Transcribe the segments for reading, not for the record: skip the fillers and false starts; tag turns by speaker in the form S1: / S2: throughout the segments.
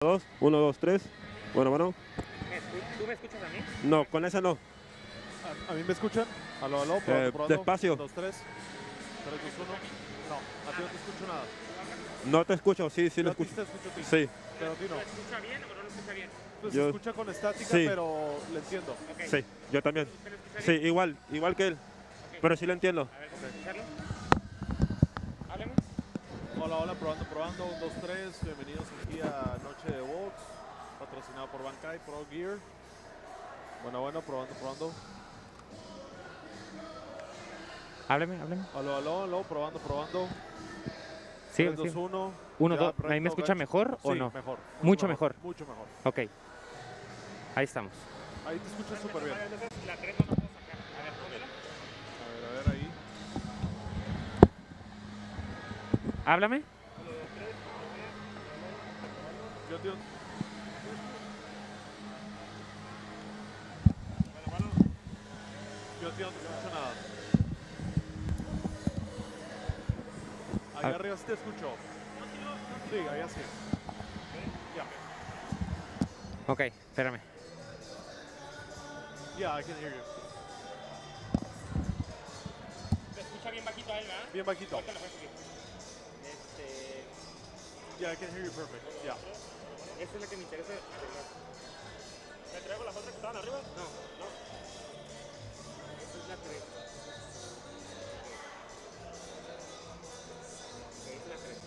S1: Dos, uno, dos, tres. Bueno, bueno.
S2: ¿Tú me escuchas a mí?
S1: No, con esa no.
S3: ¿A mí me escuchan? Aló, aló, probando.
S1: Despacio.
S3: 2, 3. 3, 2, 1. No, a ti no te escucho nada.
S1: No te escucho, sí, sí lo
S3: Yo a ti
S1: escucho.
S3: te escucho a ti.
S1: Sí.
S3: Pero a ti no.
S2: ¿Lo escucha bien o no lo escucha bien?
S3: Pues
S1: Yo-
S3: se escucha con estática,
S1: sí.
S3: pero le entiendo.
S2: Ok.
S1: Sí, yo también.
S2: ¿Usted lo escucha
S1: Sí,
S2: bien?
S1: igual que él.
S2: Ok.
S1: Pero sí lo entiendo.
S2: A ver, vamos a escucharlo. Háblame.
S3: Hola, hola, probando. 1, 2, 3. Bienvenidos aquí a Noche de Box, patrocinado por Bankai Pro Gear. Bueno, probando.
S2: Háblame.
S3: Aló, probando.
S2: Sí,
S3: 3, 2, 1.
S2: 1,
S3: Ya,
S2: 2. ¿A mí
S3: recto,
S2: me escucha
S3: gancho.
S2: mejor o
S3: Sí,
S2: no?
S3: mejor.
S2: Mucho mejor.
S3: Mucho mejor.
S2: Ok. Ahí estamos.
S3: Ahí te escuchas súper bien.
S2: La 3 no la puedo sacar. A ver, póngela.
S3: A ver, ahí.
S2: Háblame.
S3: Yo, tío. Yo, tío, no te escucho nada. Ahí arriba sí te escucho. Sí, allá sí. Ya.
S2: Ok, espérame.
S3: Yeah, I can hear you.
S2: ¿Se escucha bien bajito a él, verdad?
S3: Bien bajito.
S2: Ahorita lo voy a subir.
S3: Yeah, I can hear you perfect. Yeah.
S2: Esa es la que me interesa arreglar. ¿Me traigo las otras que estaban arriba? No. Esa es la 3. Ok, es la 3.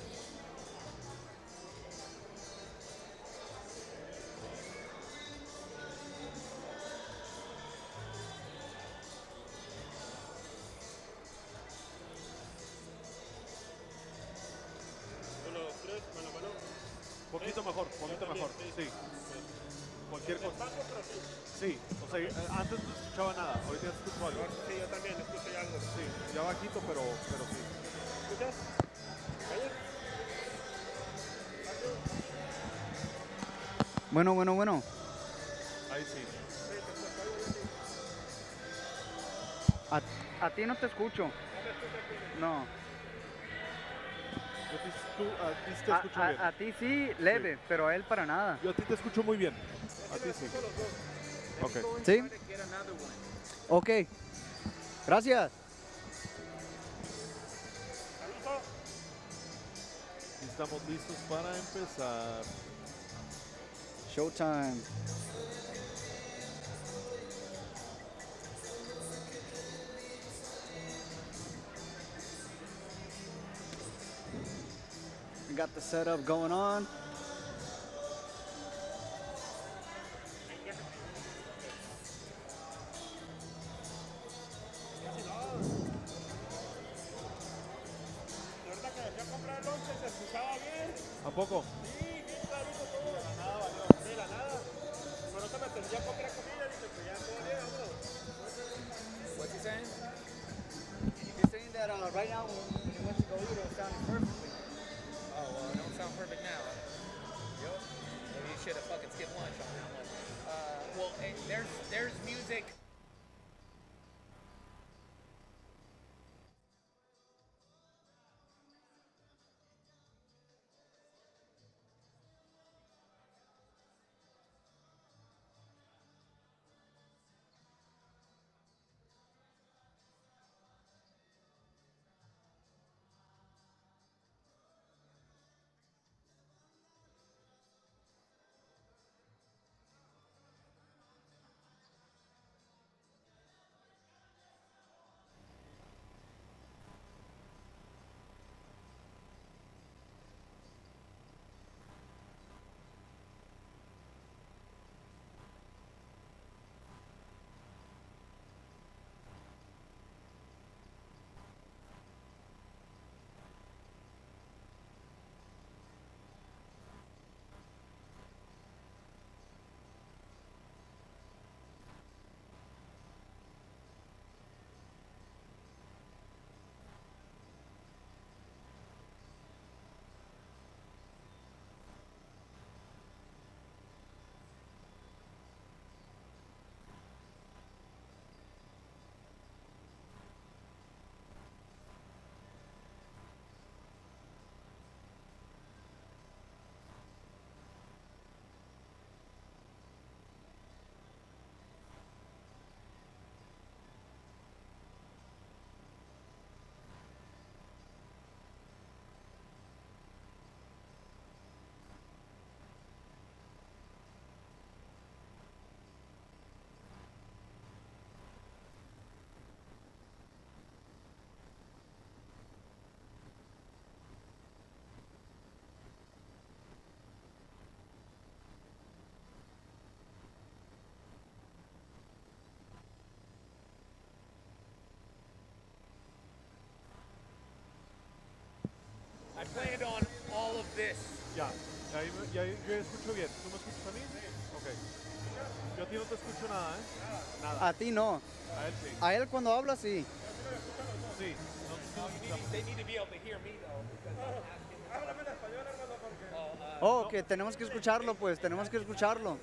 S3: Poquito mejor. Sí. Cualquier cosa. Sí. O sea, antes no escuchaba nada. Ahorita ya escucho algo.
S2: Sí, yo también escucho ya algo.
S3: Sí, ya bajito, pero sí.
S2: ¿Escuchas?
S4: Bueno.
S3: Ahí sí.
S4: A ti no te escucho. No.
S3: A ti sí te escucho bien.
S4: A ti sí, leve, pero a él para nada.
S3: Yo a ti te escucho muy bien. A ti sí. Ok.
S4: ¿Sí? Ok. Gracias.
S3: Y estamos listos para empezar.
S4: Showtime. We got the setup going on.
S2: La verdad que dejé comprar el 11 se escuchaba bien.
S3: ¿A poco?
S2: Sí, bien clarito todo. De la nada valió. De la nada. Pero no me atendía a comprar comida. Dice, pues ya todo bien, vámonos.
S4: What's he saying? He's saying that right now when he went to go eat, it was sounding perfectly.
S5: Oh, well, it don't sound perfect now. Yep. Maybe you should have fucking skipped lunch on that one. Well, there's music. this.
S3: Ya, y ahí yo escucho bien. ¿Tú me escuchas a mí? Ok. Yo a ti no te escucho nada, ¿eh? Nada.
S4: A ti no.
S3: A él sí.
S4: A él cuando habla sí.
S3: Sí. Nosotros escuchamos.
S5: They need to be able to hear me though, because I'm asking them.
S2: Háblame en español, hermano, porque...
S4: Oh, que tenemos que escucharlo, pues, tenemos que escucharlo.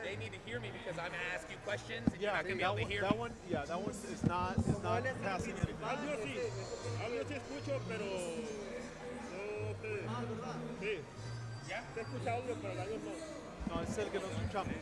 S5: They need to hear me because I'm gonna ask you questions and you're
S3: Yeah,
S5: not gonna be able to hear
S3: that
S5: me.
S3: one, yeah, that one is not passing anything.
S2: Algo sí escucho, pero no te... Sí. ¿Ya? Te escucha audio, pero el audio no.
S3: No, es el que no escuchamos.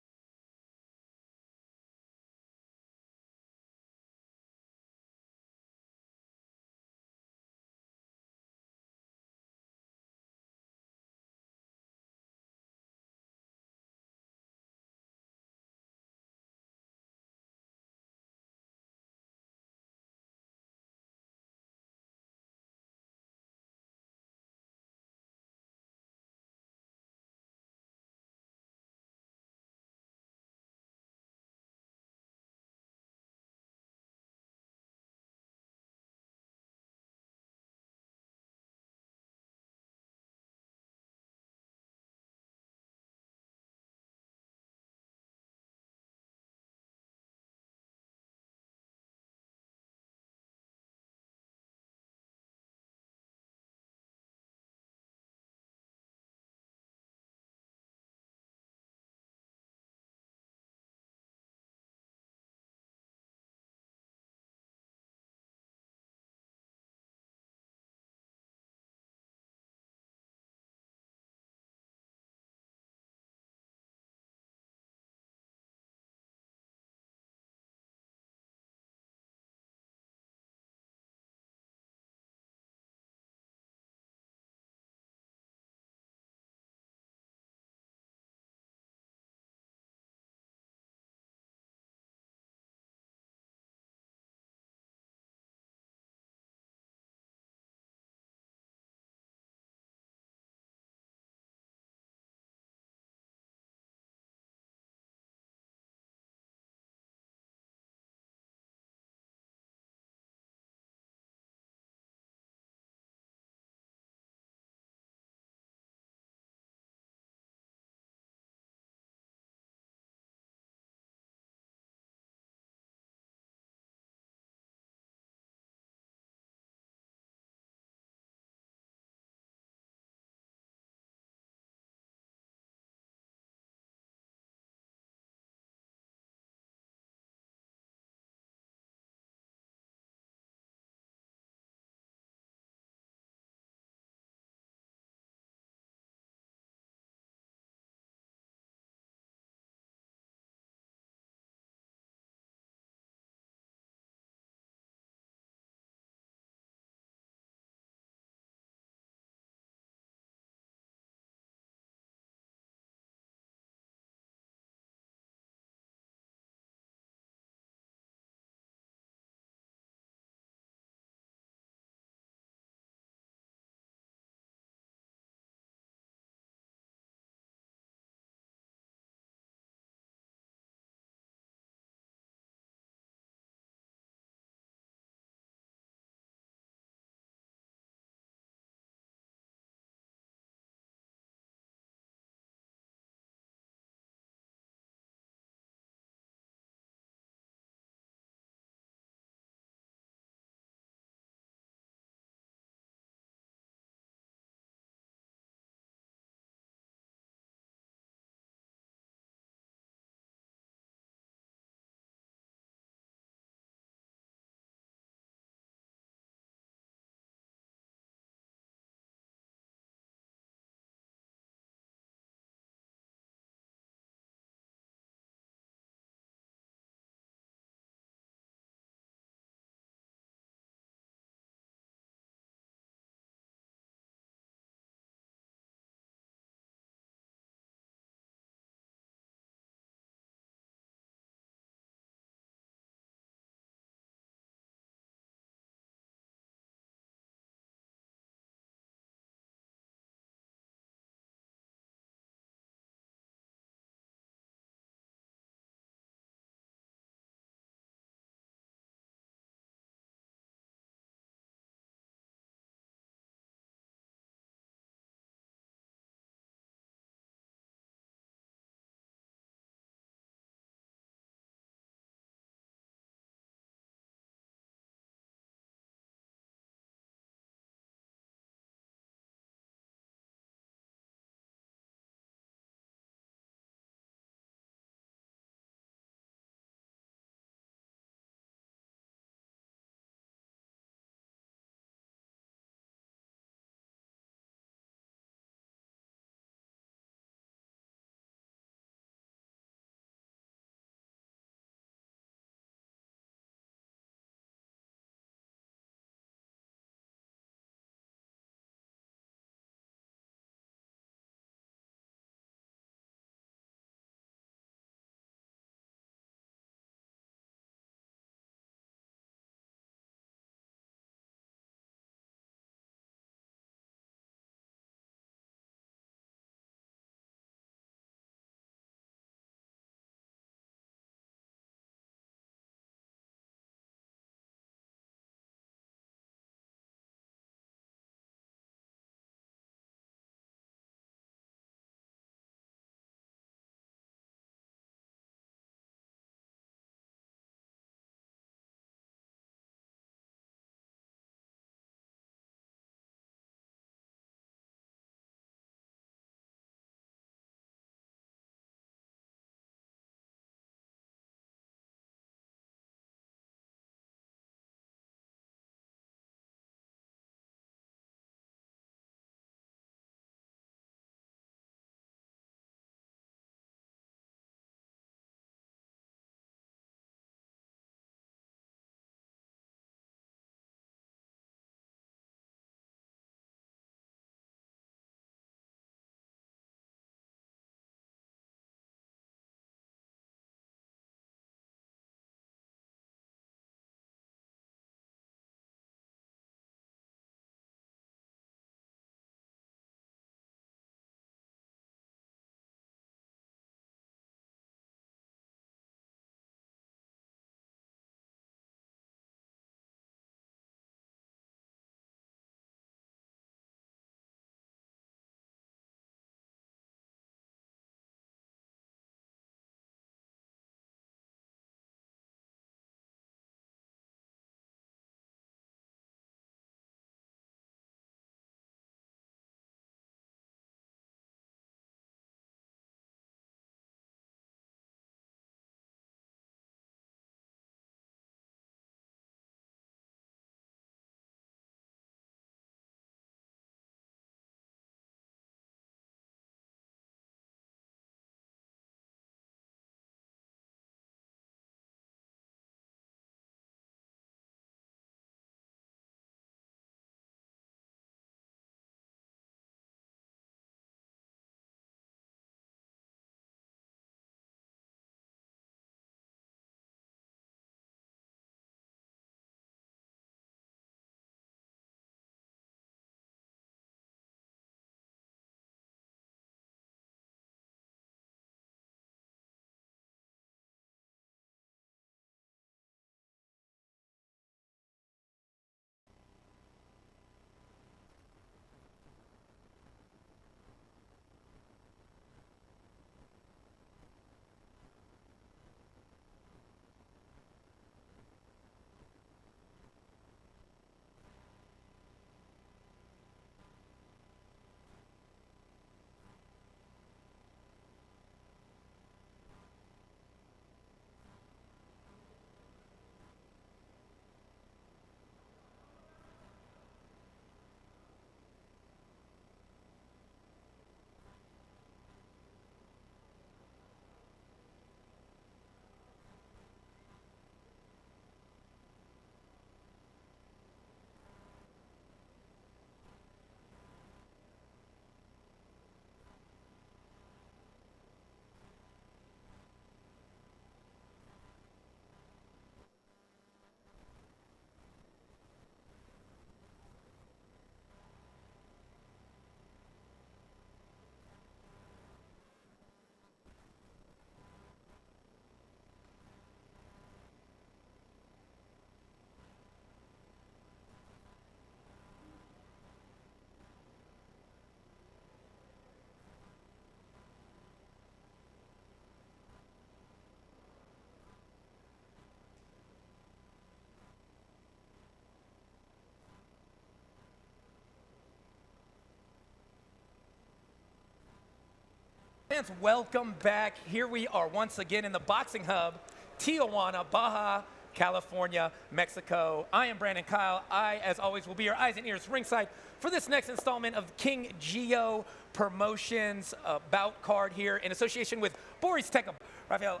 S5: fans, welcome back. Here we are once again in the boxing hub, Tijuana, Baja California, Mexico. I am Brandon Kyle. I, as always, will be your eyes and ears ringside for this next installment of King Geo Promotions bout card here in association with Boris Teka. Rafael,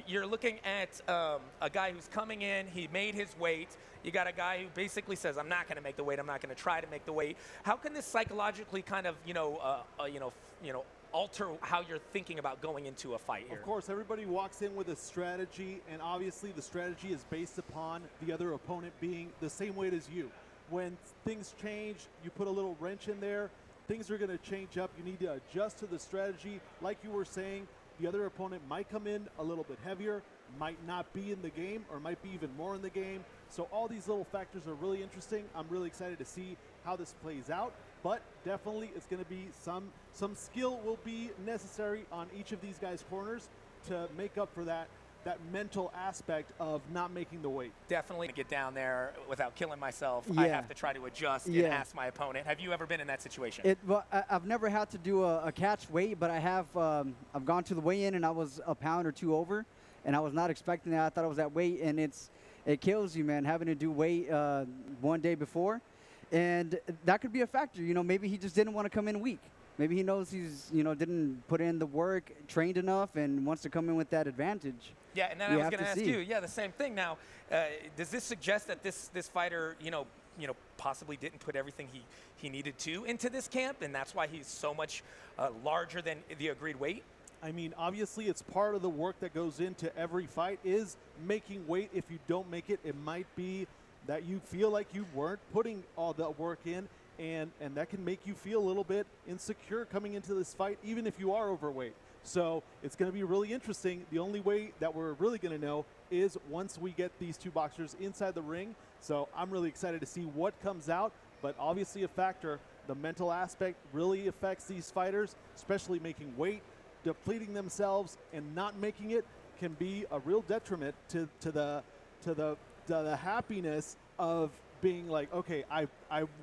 S5: you're looking at a guy who's coming in. He made his weight. You got a guy who basically says, "I'm not going to make the weight. I'm not going to try to make the weight." How can this psychologically kind of, alter how you're thinking about going into a fight here?
S3: Of course, everybody walks in with a strategy, and obviously the strategy is based upon the other opponent being the same weight as you. When things change, you put a little wrench in there, things are going to change up. You need to adjust to the strategy. Like you were saying, the other opponent might come in a little bit heavier, might not be in the game, or might be even more in the game. So all these little factors are really interesting. I'm really excited to see how this plays out. But definitely it's going to be some skill will be necessary on each of these guys' corners to make up for that mental aspect of not making the weight.
S5: Definitely get down there without killing myself.
S6: Yeah.
S5: I have to try to adjust and ask my opponent. Have you ever been in that situation?
S6: Well, I've never had to do a catch weight, but I have. I've gone to the weigh-in and I was a pound or two over, and I was not expecting that. I thought I was at weight, and it kills you, man, having to do weight one day before. And that could be a factor. Maybe he just didn't want to come in weak. Maybe he knows he's, didn't put in the work, trained enough, and wants to come in with that advantage.
S5: Yeah, and then I was going to ask you, the same thing. Now, does this suggest that this fighter, possibly didn't put everything he needed to into this camp, and that's why he's so much larger than the agreed weight?
S3: I mean, obviously it's part of the work that goes into every fight is making weight. If you don't make it, it might be that you feel like you weren't putting all the work in, and that can make you feel a little bit insecure coming into this fight, even if you are overweight. So it's going to be really interesting. The only way that we're really going to know is once we get these two boxers inside the ring. So I'm really excited to see what comes out, but obviously a factor, the mental aspect really affects these fighters, especially making weight, depleting themselves, and not making it can be a real detriment to the happiness of being like, okay, I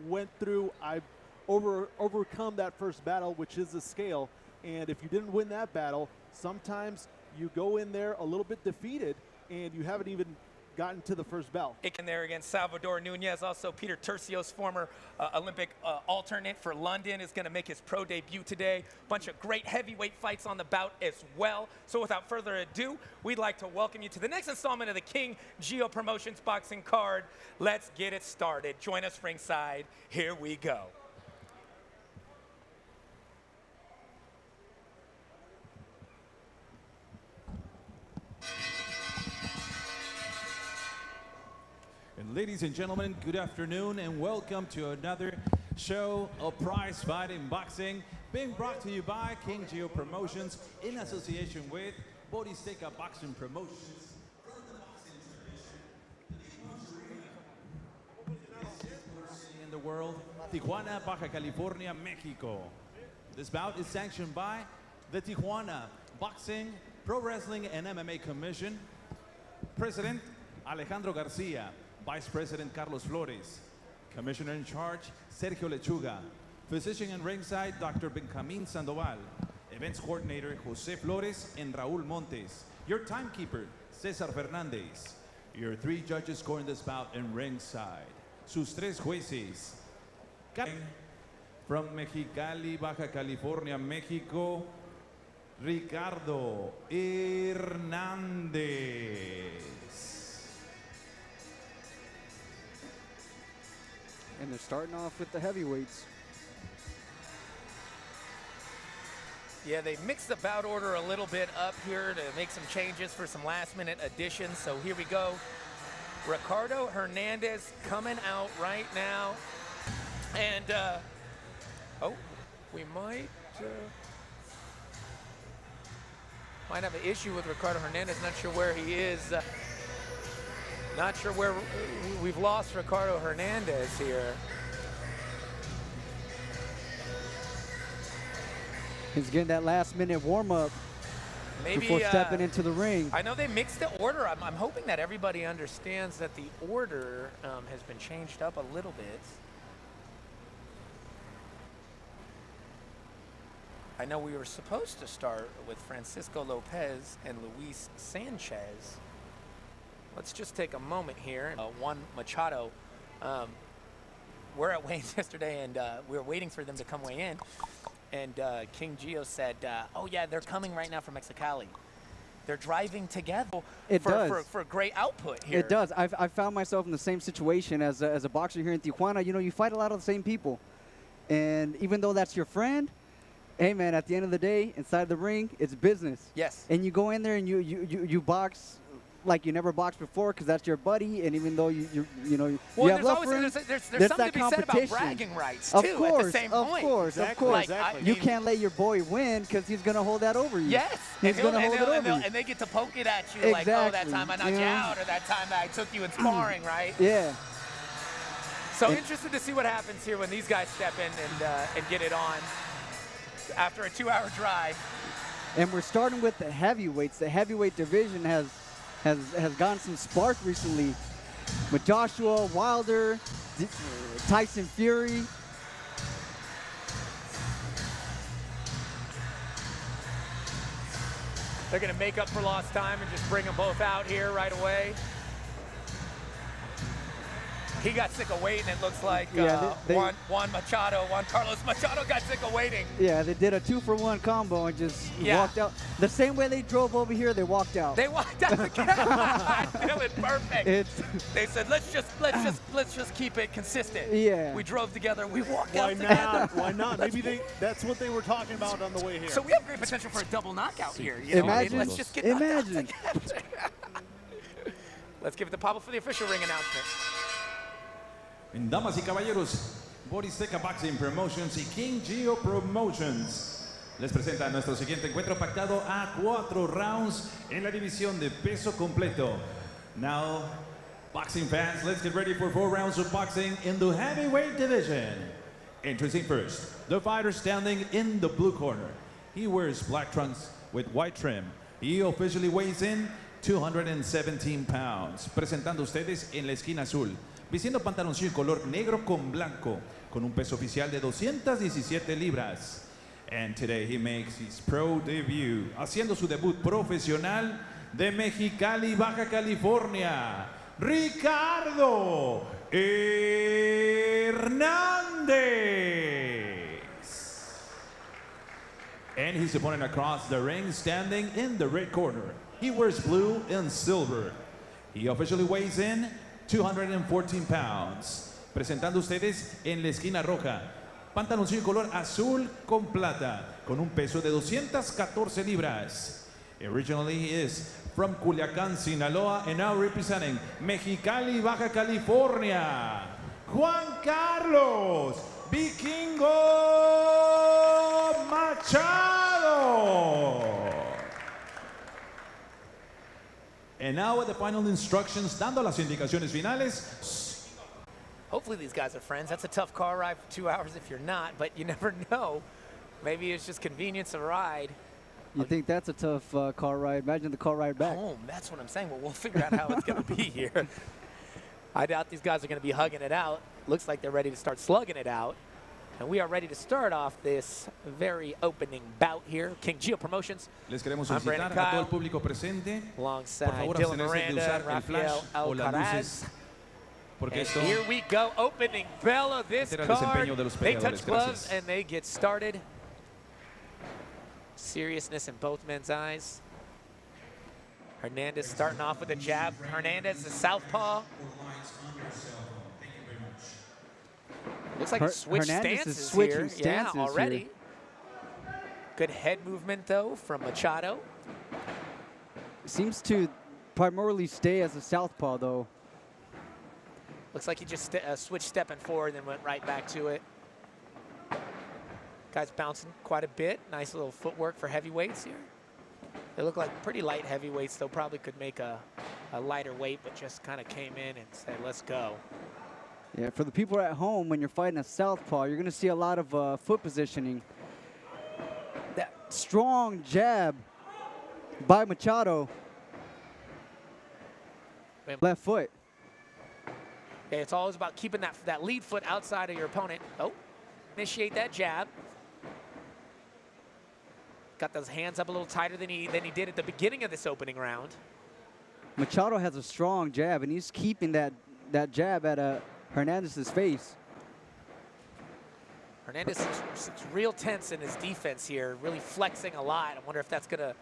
S3: went through, I've overcome that first battle, which is the scale. And if you didn't win that battle, sometimes you go in there a little bit defeated and you haven't even gotten to the first bell.
S5: In there against Salvador Nunez, also Peter Tercios, former Olympic alternate for London, is going to make his pro debut today. Bunch of great heavyweight fights on the bout as well. So without further ado, we'd like to welcome you to the next installment of the King Geo Promotions boxing card. Let's get it started. Join us ringside. Here we go.
S7: And ladies and gentlemen, good afternoon and welcome to another show of prize fight in boxing being brought to you by King Geo Promotions in association with Boris Teka Boxing Promotions. In the world, Tijuana, Baja California, Mexico. This bout is sanctioned by the Tijuana Boxing, Pro Wrestling and MMA Commission, President Alejandro Garcia, Vice President Carlos Flores, Commissioner in charge Sergio Lechuga, Physician in ringside Dr. Benjamin Sandoval, Events Coordinator Jose Flores and Raul Montes, your timekeeper Cesar Fernandez, your three judges scoring this bout in ringside, sus tres jueces, from Mexicali, Baja California, Mexico, Ricardo Hernandez.
S6: And they're starting off with the heavyweights.
S5: Yeah, they mixed the bout order a little bit up here to make some changes for some last-minute additions. So here we go. Ricardo Hernandez coming out right now. And, we might have an issue with Ricardo Hernandez. Not sure where he is. Not sure where we've lost Ricardo Hernandez here.
S6: He's getting that last-minute warm-up before stepping into the ring.
S5: I know they mixed the order. I'm hoping that everybody understands that the order has been changed up a little bit. I know we were supposed to start with Francisco Lopez and Luis Sanchez. Let's just take a moment here. Juan Machado. We're at weigh-ins yesterday, and we were waiting for them to come weigh in. And King Gio said, oh, yeah, they're coming right now from Mexicali. They're driving together for great output here.
S6: It does. I've found myself in the same situation as a boxer here in Tijuana. You know, you fight a lot of the same people. And even though that's your friend, hey, man, at the end of the day, inside the ring, it's business.
S5: Yes.
S6: And you go in there and you box like you never boxed before because that's your buddy. And even though you have love for him,
S5: there's
S6: there's
S5: something
S6: that
S5: to be said about
S6: competition.
S5: bragging rights,
S6: Of
S5: too,
S6: course,
S5: at the same point.
S6: Of course.
S3: Exactly.
S6: You can't let your boy win because he's going to hold that over you.
S5: Yes.
S6: He's going to hold it over you.
S5: And they get to poke it at you like, oh, that time I knocked you out, or that time I took you in sparring, right?
S6: Yeah.
S5: So interested to see what happens here when these guys step in and get it on after a 2-hour drive.
S6: And we're starting with the heavyweights. The heavyweight division has gotten some spark recently with Joshua Wilder, Tyson Fury.
S5: They're going to make up for lost time and just bring them both out here right away. He got sick of waiting, it looks like. Juan Carlos Machado got sick of waiting.
S6: Yeah, they did a 2-for-1 combo and just walked out. The same way they drove over here, they walked out.
S5: They walked out again. I feel it perfect. They said, let's just keep it consistent.
S6: Yeah.
S5: We drove together, we walked out together.
S3: Why not? Maybe that's what they were talking about on the way here.
S5: So we have great potential for a double knockout here. You know?
S6: Imagine.
S5: Let's just get knocked out together. Let's give it to Pablo for the official ring announcement.
S7: Damas y caballeros, Boristeca Boxing Promotions y King Gio Promotions les presenta nuestro siguiente encuentro pactado a 4 rounds en la división de peso completo. Now, boxing fans, let's get ready for 4 rounds of boxing in the heavyweight division. Introducing first, the fighter standing in the blue corner. He wears black trunks with white trim. He officially weighs in 217 pounds. Presentando ustedes en la esquina azul, vistiendo pantaloncillo color negro con blanco, con un peso oficial de 217 libras. And today he makes his pro debut, haciendo su debut profesional de Mexicali, Baja California, Ricardo Hernández. And his opponent across the ring, standing in the red corner. He wears blue and silver. He officially weighs in 214 pounds. Presentando ustedes en la esquina roja, pantaloncillo color azul con plata, con un peso de 214 libras. Originally he is from Culiacán, Sinaloa, and now representing Mexicali, Baja California, Juan Carlos Vikingo Machado. And now with the final instructions, dando las indicaciones finales.
S5: Hopefully these guys are friends. That's a tough car ride for 2 hours if you're not, but you never know. Maybe it's just convenience of ride.
S6: You think that's a tough car ride? Imagine the car ride back.
S5: Home, that's what I'm saying. Well, we'll figure out how it's going to be here. I doubt these guys are going to be hugging it out. Looks like they're ready to start slugging it out. And we are ready to start off this very opening bout here. King Gio Promotions.
S7: Les queremos solicitar a todo el público presente,
S5: alongside
S7: por favor,
S5: Dylan
S7: abstenerse de
S5: Miranda
S7: usar
S5: and
S7: el flash
S5: Rafael
S7: o las
S5: Alcaraz.
S7: luces, porque
S5: And
S7: esto
S5: here we go, opening bell of this
S7: altera el
S5: card.
S7: desempeño de los
S5: They
S7: peleadores.
S5: touch gloves
S7: Gracias.
S5: and they get started. Seriousness in both men's eyes. Hernandez starting off with a jab. Hernandez, the southpaw. Looks like he switched
S6: Hernandez
S5: stances
S6: is switching
S5: here.
S6: stances
S5: yeah, already.
S6: here.
S5: Good head movement, though, from Machado.
S6: Seems to primarily stay as a southpaw, though.
S5: Looks like he just switched stepping forward and then went right back to it. Guy's bouncing quite a bit. Nice little footwork for heavyweights here. They look like pretty light heavyweights, though. Probably could make a lighter weight, but just kind of came in and said, let's go.
S6: Yeah, for the people at home, when you're fighting a southpaw, you're going to see a lot of foot positioning. That strong jab by Machado. Left foot.
S5: Yeah, it's always about keeping that lead foot outside of your opponent. Oh, initiate that jab. got those hands up a little tighter than he did at the beginning of this opening round.
S6: Machado has a strong jab, and he's keeping that jab at Hernandez's face.
S5: Hernandez is real tense in his defense here, really flexing a lot. I wonder if that's going to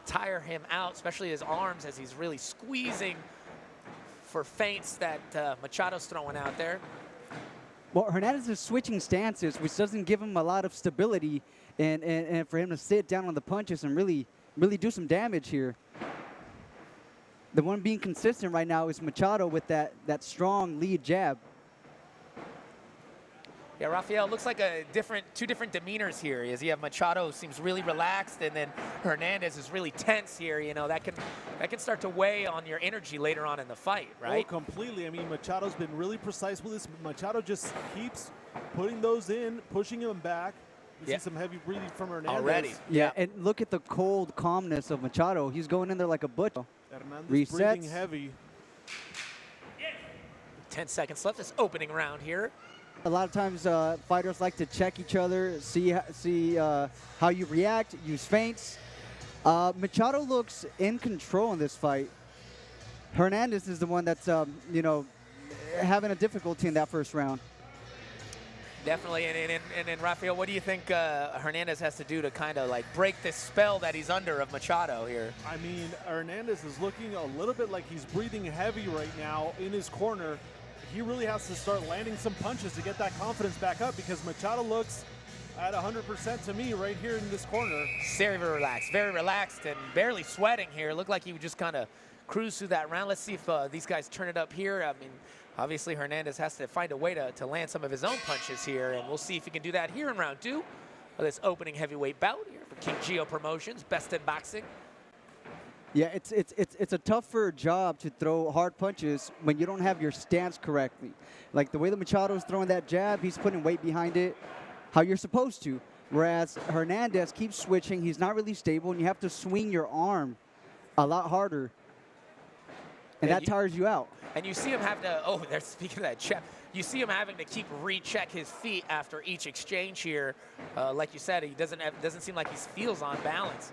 S5: tire him out, especially his arms, as he's really squeezing for feints that Machado's throwing out there.
S6: Well, Hernandez is switching stances, which doesn't give him a lot of stability, and for him to sit down on the punches and really do some damage here. The one being consistent right now is Machado with that strong lead jab.
S5: Yeah, Rafael, looks like two different demeanors here. As you have Machado seems really relaxed, and then Hernandez is really tense here. You know, that can start to weigh on your energy later on in the fight, right?
S3: Oh, completely. I mean, Machado's been really precise with this. Machado just keeps putting those in, pushing him back. You see some heavy breathing from Hernandez.
S5: Already.
S6: Yeah, and look at the cold calmness of Machado. He's going in there like a butcher.
S3: Hernandez breathing heavy.
S5: 10 seconds left. This opening round here.
S6: A lot of times fighters like to check each other, see how you react, use feints. Machado looks in control in this fight. Hernandez is the one that's having a difficulty in that first round.
S5: Definitely, and Rafael, what do you think Hernandez has to do to kind of like break this spell that he's under of Machado here?
S3: I mean, Hernandez is looking a little bit like he's breathing heavy right now in his corner. He really has to start landing some punches to get that confidence back up, because Machado looks at 100% to me right here in this corner.
S5: Very relaxed and barely sweating here. Looked like he would just kind of cruise through that round. Let's see if these guys turn it up here. I mean, obviously Hernandez has to find a way to land some of his own punches here, and we'll see if he can do that here in round 2 of this opening heavyweight bout here for King Geo Promotions, Best in Boxing.
S6: Yeah, it's a tougher job to throw hard punches when you don't have your stance correctly. Like the way that Machado's throwing that jab, he's putting weight behind it, how you're supposed to. Whereas Hernandez keeps switching, he's not really stable, and you have to swing your arm a lot harder. And that tires you out.
S5: And you see him have to, they're speaking of that check. You see him having to keep recheck his feet after each exchange here. Like you said, he doesn't seem like he feels on balance.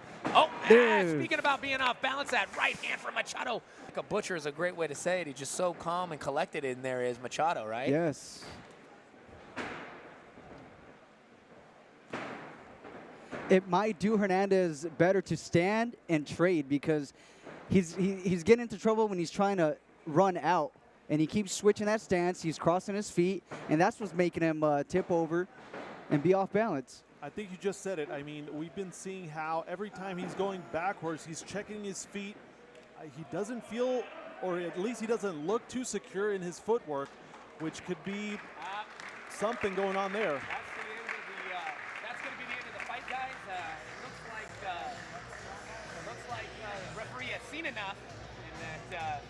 S5: Speaking about being off balance, that right hand from Machado. Like a butcher is a great way to say it. He's just so calm and collected in there is Machado, right?
S6: Yes. It might do Hernandez better to stand and trade, because he's getting into trouble when he's trying to run out, and he keeps switching that stance. He's crossing his feet, and that's what's making him tip over and be off balance.
S3: I think you just said it. I mean, we've been seeing how every time he's going backwards, he's checking his feet. He doesn't feel, or at least he doesn't look too secure in his footwork, which could be something going on there.
S5: That's going to be the end of the fight, guys. It looks like the referee has seen enough, and that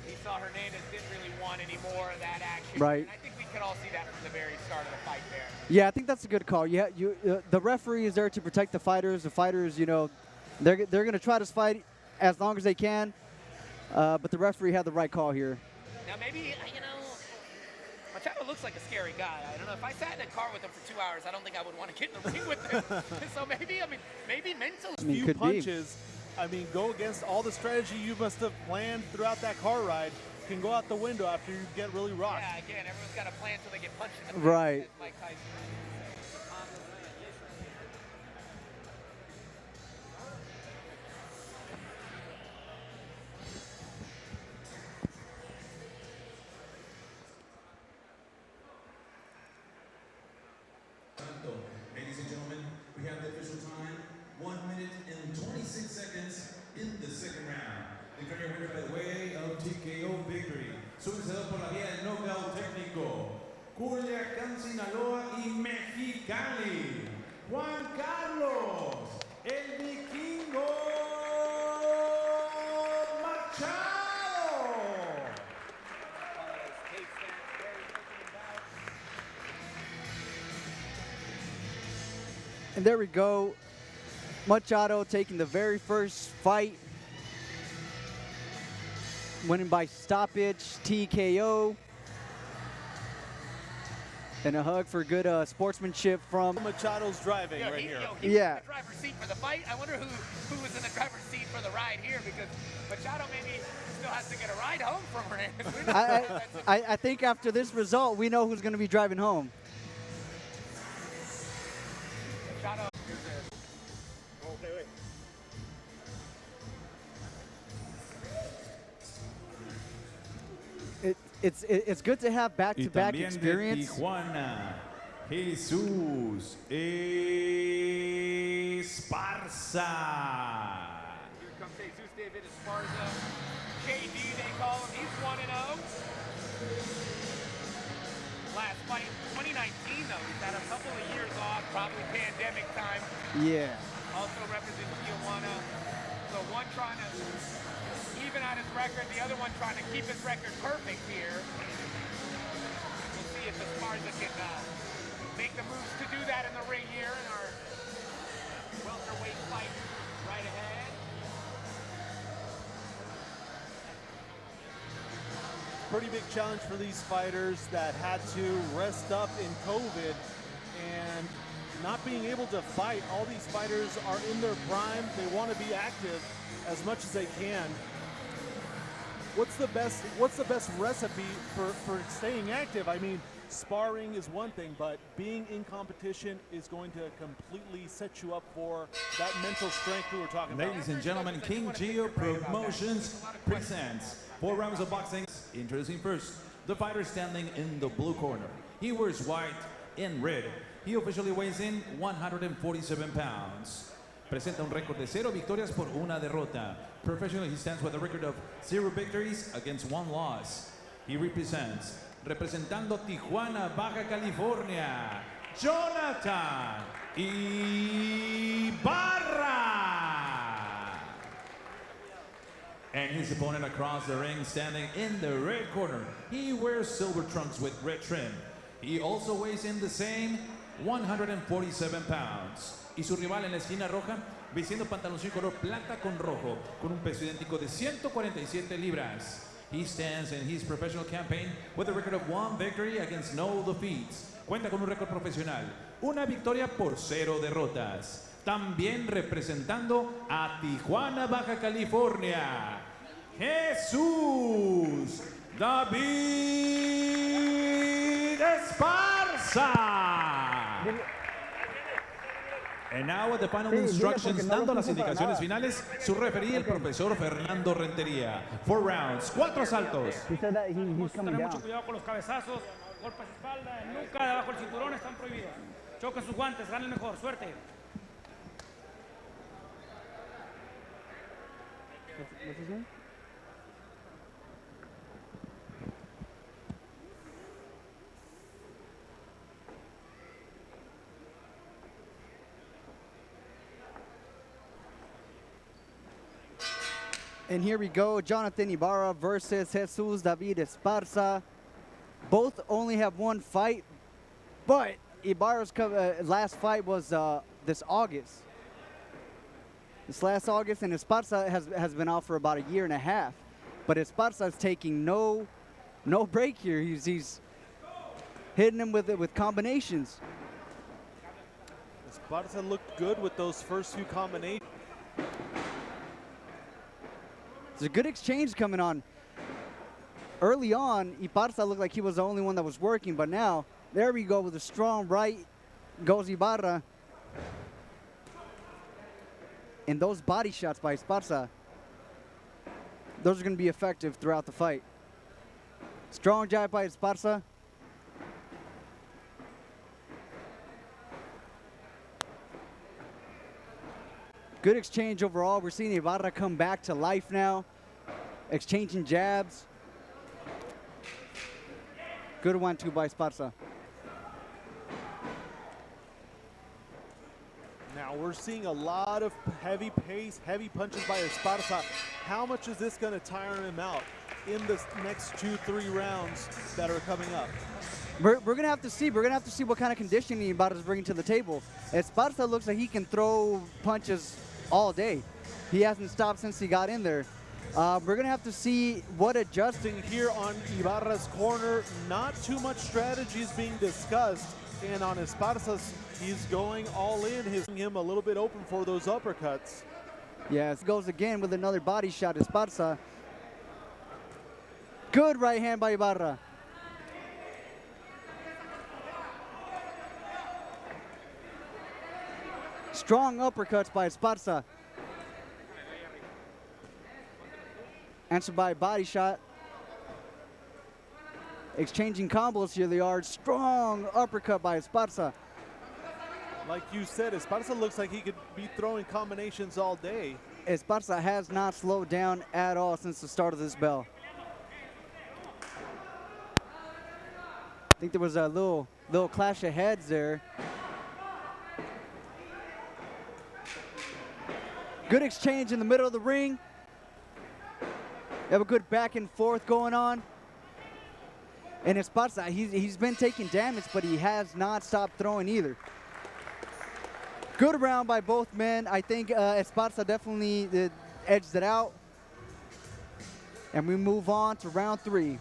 S5: he saw Hernandez didn't really want any more of that action.
S6: Right.
S5: And I think we could all see that from the very start of the fight there.
S6: Yeah, I think that's a good call. Yeah, the referee is there to protect the fighters. The fighters, they're going to try to fight as long as they can, but the referee had the right call here.
S5: Now maybe, Machado looks like a scary guy. I don't know, if I sat in a car with him for 2 hours, I don't think I would want to get in the ring with him. So maybe mentally.
S3: A few punches, go against all the strategy you must have planned throughout that car ride, can go out the window after you get really rocked.
S5: Yeah, again, everyone's got a plan until they get punched in the face.
S6: Right.
S5: As Mike Tyson
S7: Ladies and gentlemen, we have the official time, 1 minute and 26 seconds in the second round. Declaring winner by the way of TKO victory. Sucedido por la vía del knockout técnico. Culiacán, Sinaloa y Mexicali. Juan Carlos, el Vikingo Machado.
S6: And there we go. Machado taking the very first fight, winning by stoppage, TKO. And a hug for good sportsmanship from
S3: Machado's driving right here.
S5: He
S6: Yeah.
S5: was in the driver's seat for the fight. I wonder who was in the driver's seat for the ride here, because Machado maybe still has to get a ride home from her.
S6: I think after this result, we know who's going to be driving home.
S5: Machado.
S2: Okay, wait.
S6: It's good to have
S7: Y
S6: back-to-back
S7: también de
S6: experience.
S7: Tijuana, Jesús Esparza.
S5: Here comes Jesus David Esparza. KD, they call him. He's 1-0. Last fight, 2019, though. He's had a couple of years off, probably pandemic time.
S6: Yeah.
S5: Also represents Tijuana. So one trying to even out his record, the other one trying to keep his record perfect here. We'll see if Esparza can make the moves to do that in the ring here in our welterweight fight right ahead.
S3: Pretty big challenge for these fighters that had to rest up in COVID and not being able to fight. All these fighters are in their prime. They want to be active as much as they can. What's the best recipe for staying active? I mean, sparring is one thing, but being in competition is going to completely set you up for that mental strength we were talking about.
S7: Ladies and gentlemen, King Geo Promotions presents 4 rounds of boxing. Introducing first, the fighter standing in the blue corner. He wears white and red. He officially weighs in 147 pounds. Presenta un récord de 0 victorias por una derrota. Professionally, he stands with a record of 0 victories against 1 loss. He representando Tijuana, Baja California, Jonathan Ibarra. And his opponent across the ring, standing in the red corner. He wears silver trunks with red trim. He also weighs in the same 147 pounds. Y su rival en la esquina roja, vistiendo pantaloncillo color plata con rojo, con un peso idéntico de 147 libras. He stands in his professional campaign with a record of 1 victory against no defeats. Cuenta con un récord profesional, una victoria por 0 derrotas. También representando a Tijuana, Baja California, Jesús David Esparza. And now with the final instructions, dando las indicaciones finales, su referee, el profesor Fernando Rentería. 4 rounds, 4 asaltos.
S8: Tener mucho cuidado con los cabezazos, golpes de espalda, en nuca, debajo del cinturón están prohibidos. Choquen sus guantes, ganen mejor, suerte.
S6: What's his name? And here we go, Jonathan Ibarra versus Jesus David Esparza. Both only have 1 fight, but Ibarra's last fight was this August. This last August, and Esparza has been out for about 1.5 years. But Esparza is taking no break here. He's hitting him with combinations.
S3: Esparza looked good with those first few combinations.
S6: There's a good exchange coming on. Early on, Esparza looked like he was the only one that was working, but now, there we go with a strong right, goes Ibarra. And those body shots by Esparza, those are going to be effective throughout the fight. Strong jab by Esparza. Good exchange overall. We're seeing Ibarra come back to life now, exchanging jabs. Good 1-2 by Esparza.
S3: Now we're seeing a lot of heavy pace, heavy punches by Esparza. How much is this going to tire him out in the next 2-3 rounds that are coming up?
S6: We're going to have to see. We're going to have to see what kind of conditioning Ibarra's bringing to the table. Esparza looks like he can throw punches all day. He hasn't stopped since he got in there. We're going to have to see what
S3: Adjusting here on Ibarra's corner, not too much strategy is being discussed. And on Esparza's, he's going all in, him a little bit open for those uppercuts.
S6: Yes, goes again with another body shot, Esparza. Good right hand by Ibarra. Strong uppercuts by Esparza. Answered by a body shot. Exchanging combos here they are. Strong uppercut by Esparza.
S3: Like you said, Esparza looks like he could be throwing combinations all day.
S6: Esparza has not slowed down at all since the start of this bell. I think there was a little clash of heads there. Good exchange in the middle of the ring. You have a good back and forth going on. And Esparza, he's been taking damage, but he has not stopped throwing either. Good round by both men. I think Esparza definitely edged it out. And we move on to round 3.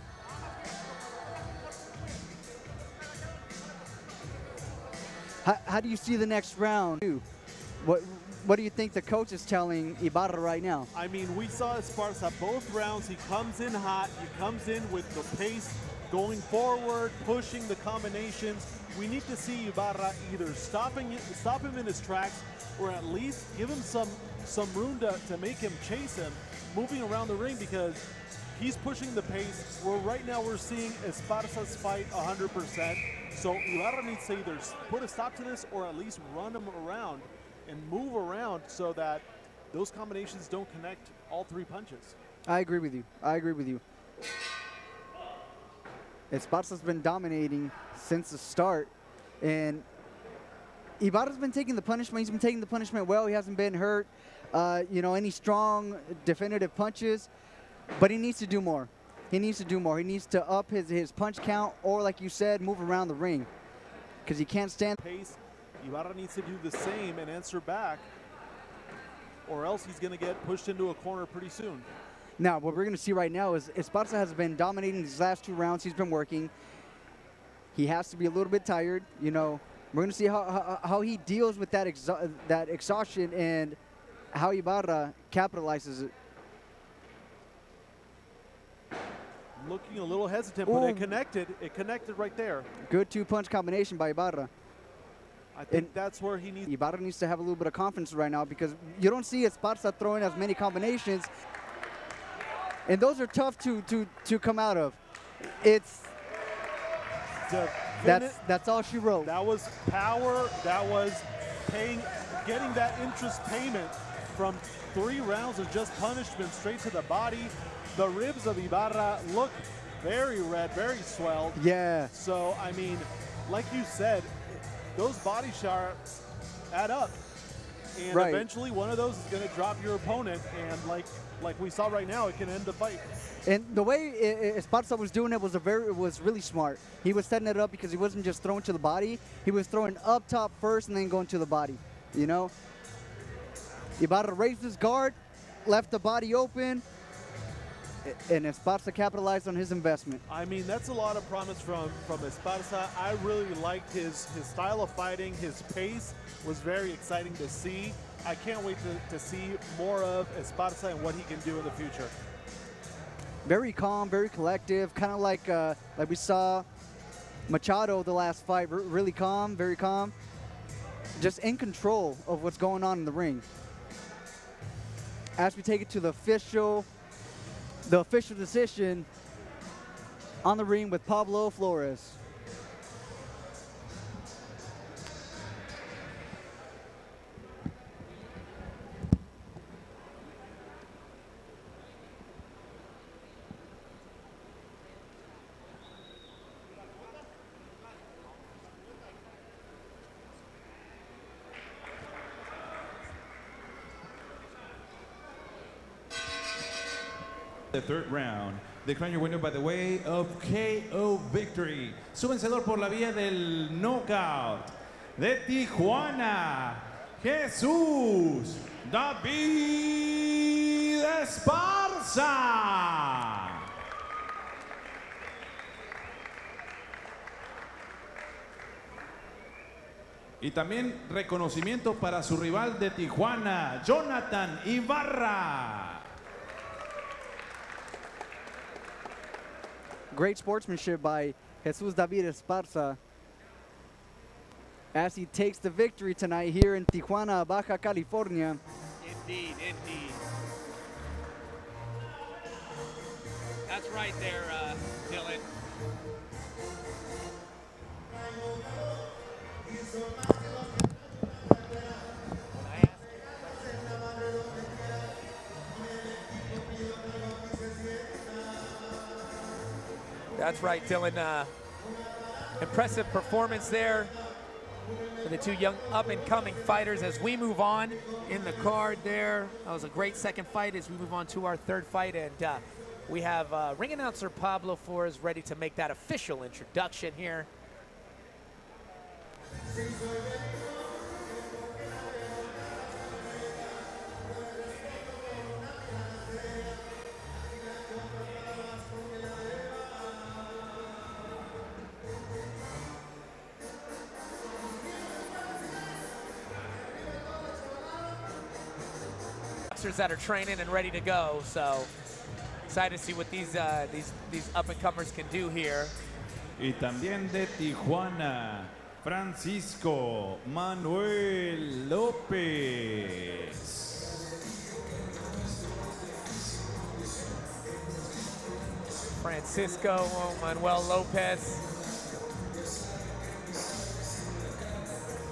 S6: How do you see the next round? What do you think the coach is telling Ibarra right now?
S3: I mean, we saw Esparza both rounds. He comes in hot. He comes in with the pace, going forward, pushing the combinations. We need to see Ibarra either stop him in his tracks, or at least give him some room to make him chase him, moving around the ring, because he's pushing the pace. Right now we're seeing Esparza's fight 100%. So Ibarra needs to either put a stop to this or at least run him around and move around so that those combinations don't connect all 3 punches.
S6: I agree with you. I agree with you. Esparza's been dominating since the start, and Ibarra's been taking the punishment. He's been taking the punishment well. He hasn't been hurt, any strong, definitive punches, but he needs to do more. He needs to do more. He needs to up his punch count, or like you said, move around the ring, because he can't stand
S3: pace. Ibarra needs to do the same and answer back, or else he's going to get pushed into a corner pretty soon.
S6: Now, what we're going to see right now is Esparza has been dominating these last 2 rounds. He's been working. He has to be a little bit tired. We're going to see how he deals with that exhaustion and how Ibarra capitalizes it.
S3: Looking a little hesitant, but it connected. It connected right there.
S6: Good 2-punch combination by Ibarra.
S3: I think that's where he needs.
S6: Ibarra needs to have a little bit of confidence right now, because you don't see Esparza throwing as many combinations, and those are tough to come out of. That's all she wrote.
S3: That was power. That was getting that interest payment from 3 rounds of just punishment straight to the body. The ribs of Ibarra look very red, very swelled.
S6: Yeah.
S3: So, I mean, like you said, those body shots add up. And eventually one of those is going to drop your opponent. And like we saw right now, it can end the fight.
S6: And the way Esparza was doing it was really smart. He was setting it up because he wasn't just throwing to the body. He was throwing up top first and then going to the body, Ibarra raised his guard, left the body open, and Esparza capitalized on his investment.
S3: I mean, that's a lot of promise from Esparza. I really liked his style of fighting. His pace was very exciting to see. I can't wait to see more of Esparza and what he can do in the future.
S6: Very calm, very collective, kind of like we saw Machado the last fight. Really calm, very calm. Just in control of what's going on in the ring. As we take it to the official decision on the ring with Pablo Flores.
S7: The 3rd round, declaring your winner by the way of KO victory. Su vencedor por la vía del knockout de Tijuana, Jesús David Esparza. Esperanza. Y también reconocimiento para su rival de Tijuana, Jonathan Ibarra.
S6: Great sportsmanship by Jesus David Esparza as he takes the victory tonight here in Tijuana, Baja California.
S5: Indeed, indeed. That's right there, Dylan. That's right, Dylan. Impressive performance there for the two young up-and-coming fighters as we move on in the card there. That was a great second fight as we move on to our third fight. And we have ring announcer Pablo Flores ready to make that official introduction here. That are training and ready to go, so excited to see what these up-and-comers can do here.
S7: Y también de Tijuana, Francisco Manuel López.
S5: Francisco Manuel Lopez.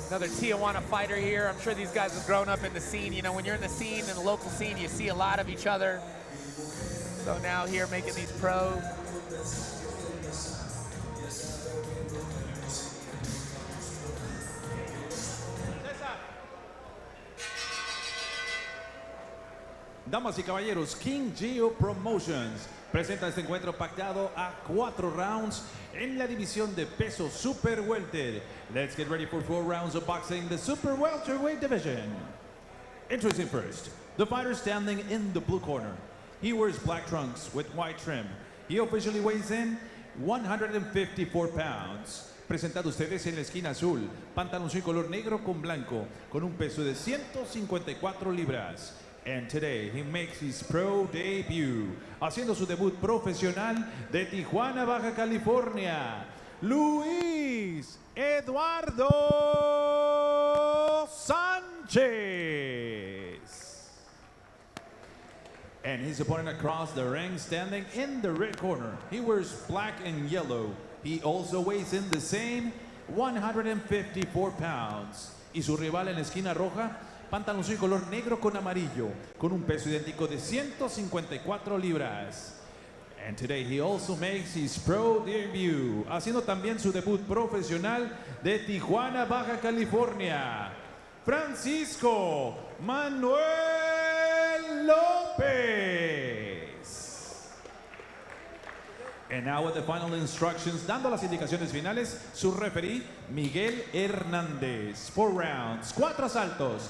S5: Another Tijuana fighter here. I'm sure these guys have grown up in the scene. You know, when you're in the scene, in the local scene, you see a lot of each other. So now here making these pros.
S7: Damas y caballeros, King Geo Promotions presenta este encuentro pactado a 4 rounds en la división de peso super welter. Let's get ready for 4 rounds of boxing, the super welterweight division. Introducing first, the fighter standing in the blue corner. He wears black trunks with white trim. He officially weighs in 154 pounds. Presentado ustedes en la esquina azul, pantaloncillo color negro con blanco, con un peso de 154 libras. And today he makes his pro debut, haciendo su debut profesional de Tijuana, Baja California, Luis Eduardo Sanchez. And his opponent across the ring, standing in the red corner. He wears black and yellow. He also weighs in the same 154 pounds. Y su rival en la esquina roja, pantaloncillo color negro con amarillo, con un peso idéntico de 154 libras. And today he also makes his pro debut, haciendo también su debut profesional de Tijuana, Baja California, Francisco Manuel López. And now with the final instructions, dando las indicaciones finales, su referee Miguel Hernández. 4 rounds, 4 asaltos.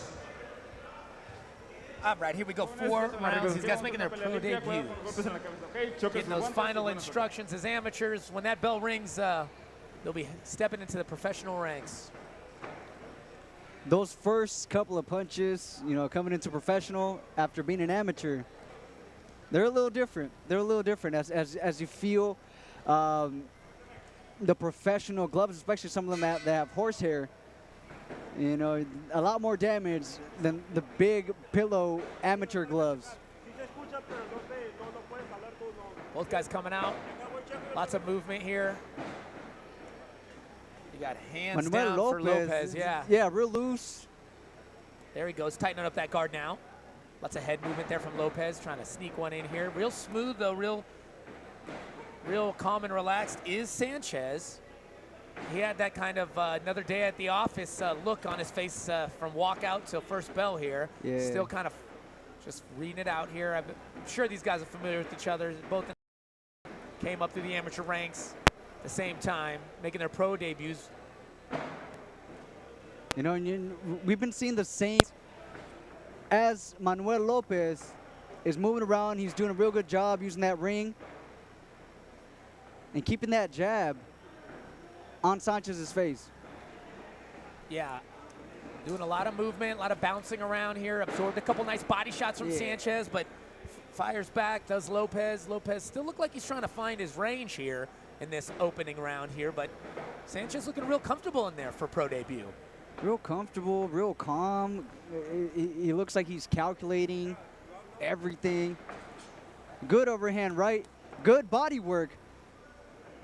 S5: All right, here we go, 4 rounds. These guys making their pro debuts. Getting those final instructions as amateurs. When that bell rings, they'll be stepping into the professional ranks.
S6: Those first couple of punches, you know, coming into professional after being an amateur, they're a little different. They're a little different as you feel the professional gloves, especially some of them that have horsehair. You know, a lot more damage than the big pillow amateur gloves.
S5: Both guys coming out. Lots of movement here. You got hands
S6: Manuel
S5: down for Lopez, yeah.
S6: Yeah, real loose.
S5: There he goes, tightening up that guard now. Lots of head movement there from Lopez, trying to sneak one in here. Real smooth though, real calm and relaxed is Sanchez. He had that kind of another day at the office look on his face from walkout till first bell here.
S6: Yeah.
S5: Still kind of just reading it out here. I'm sure these guys are familiar with each other. Both came up through the amateur ranks at the same time, making their pro debuts.
S6: You know, we've been seeing the same as Manuel Lopez. is moving around. He's doing a real good job using that ring and keeping that jab on Sanchez's face.
S5: Yeah. Doing a lot of movement, a lot of bouncing around here. Absorbed a couple nice body shots from Sanchez, but fires back, does Lopez. Lopez still look like he's trying to find his range here in this opening round here, but Sanchez looking real comfortable in there for pro debut.
S6: Real comfortable, real calm. He looks like he's calculating everything. Good overhand right. Good body work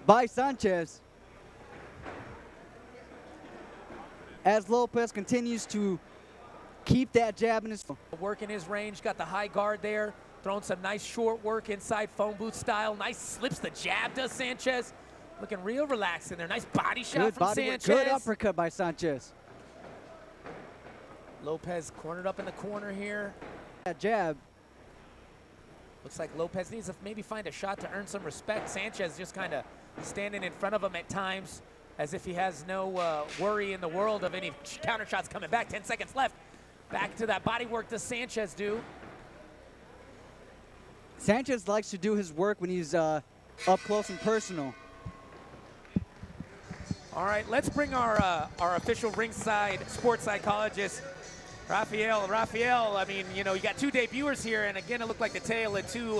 S6: by Sanchez. As Lopez continues to keep that jab in his...
S5: Working his range, got the high guard there, throwing some nice short work inside phone booth style. Nice slips the jab, does Sanchez. Looking real relaxed in there. Nice body shot
S6: Good
S5: from
S6: body
S5: Sanchez.
S6: work. Good uppercut by Sanchez.
S5: Lopez cornered up in the corner here.
S6: That jab.
S5: Looks like Lopez needs to maybe find a shot to earn some respect. Sanchez just kind of standing in front of him at times, as if he has no worry in the world of any counter shots coming back. 10 seconds left. Back to that body work does Sanchez do.
S6: Sanchez likes to do his work when he's up close and personal.
S5: All right, let's bring our official ringside sports psychologist, Rafael. Rafael, I mean, you know, you got two debuters here, and again, it looked like the tale of two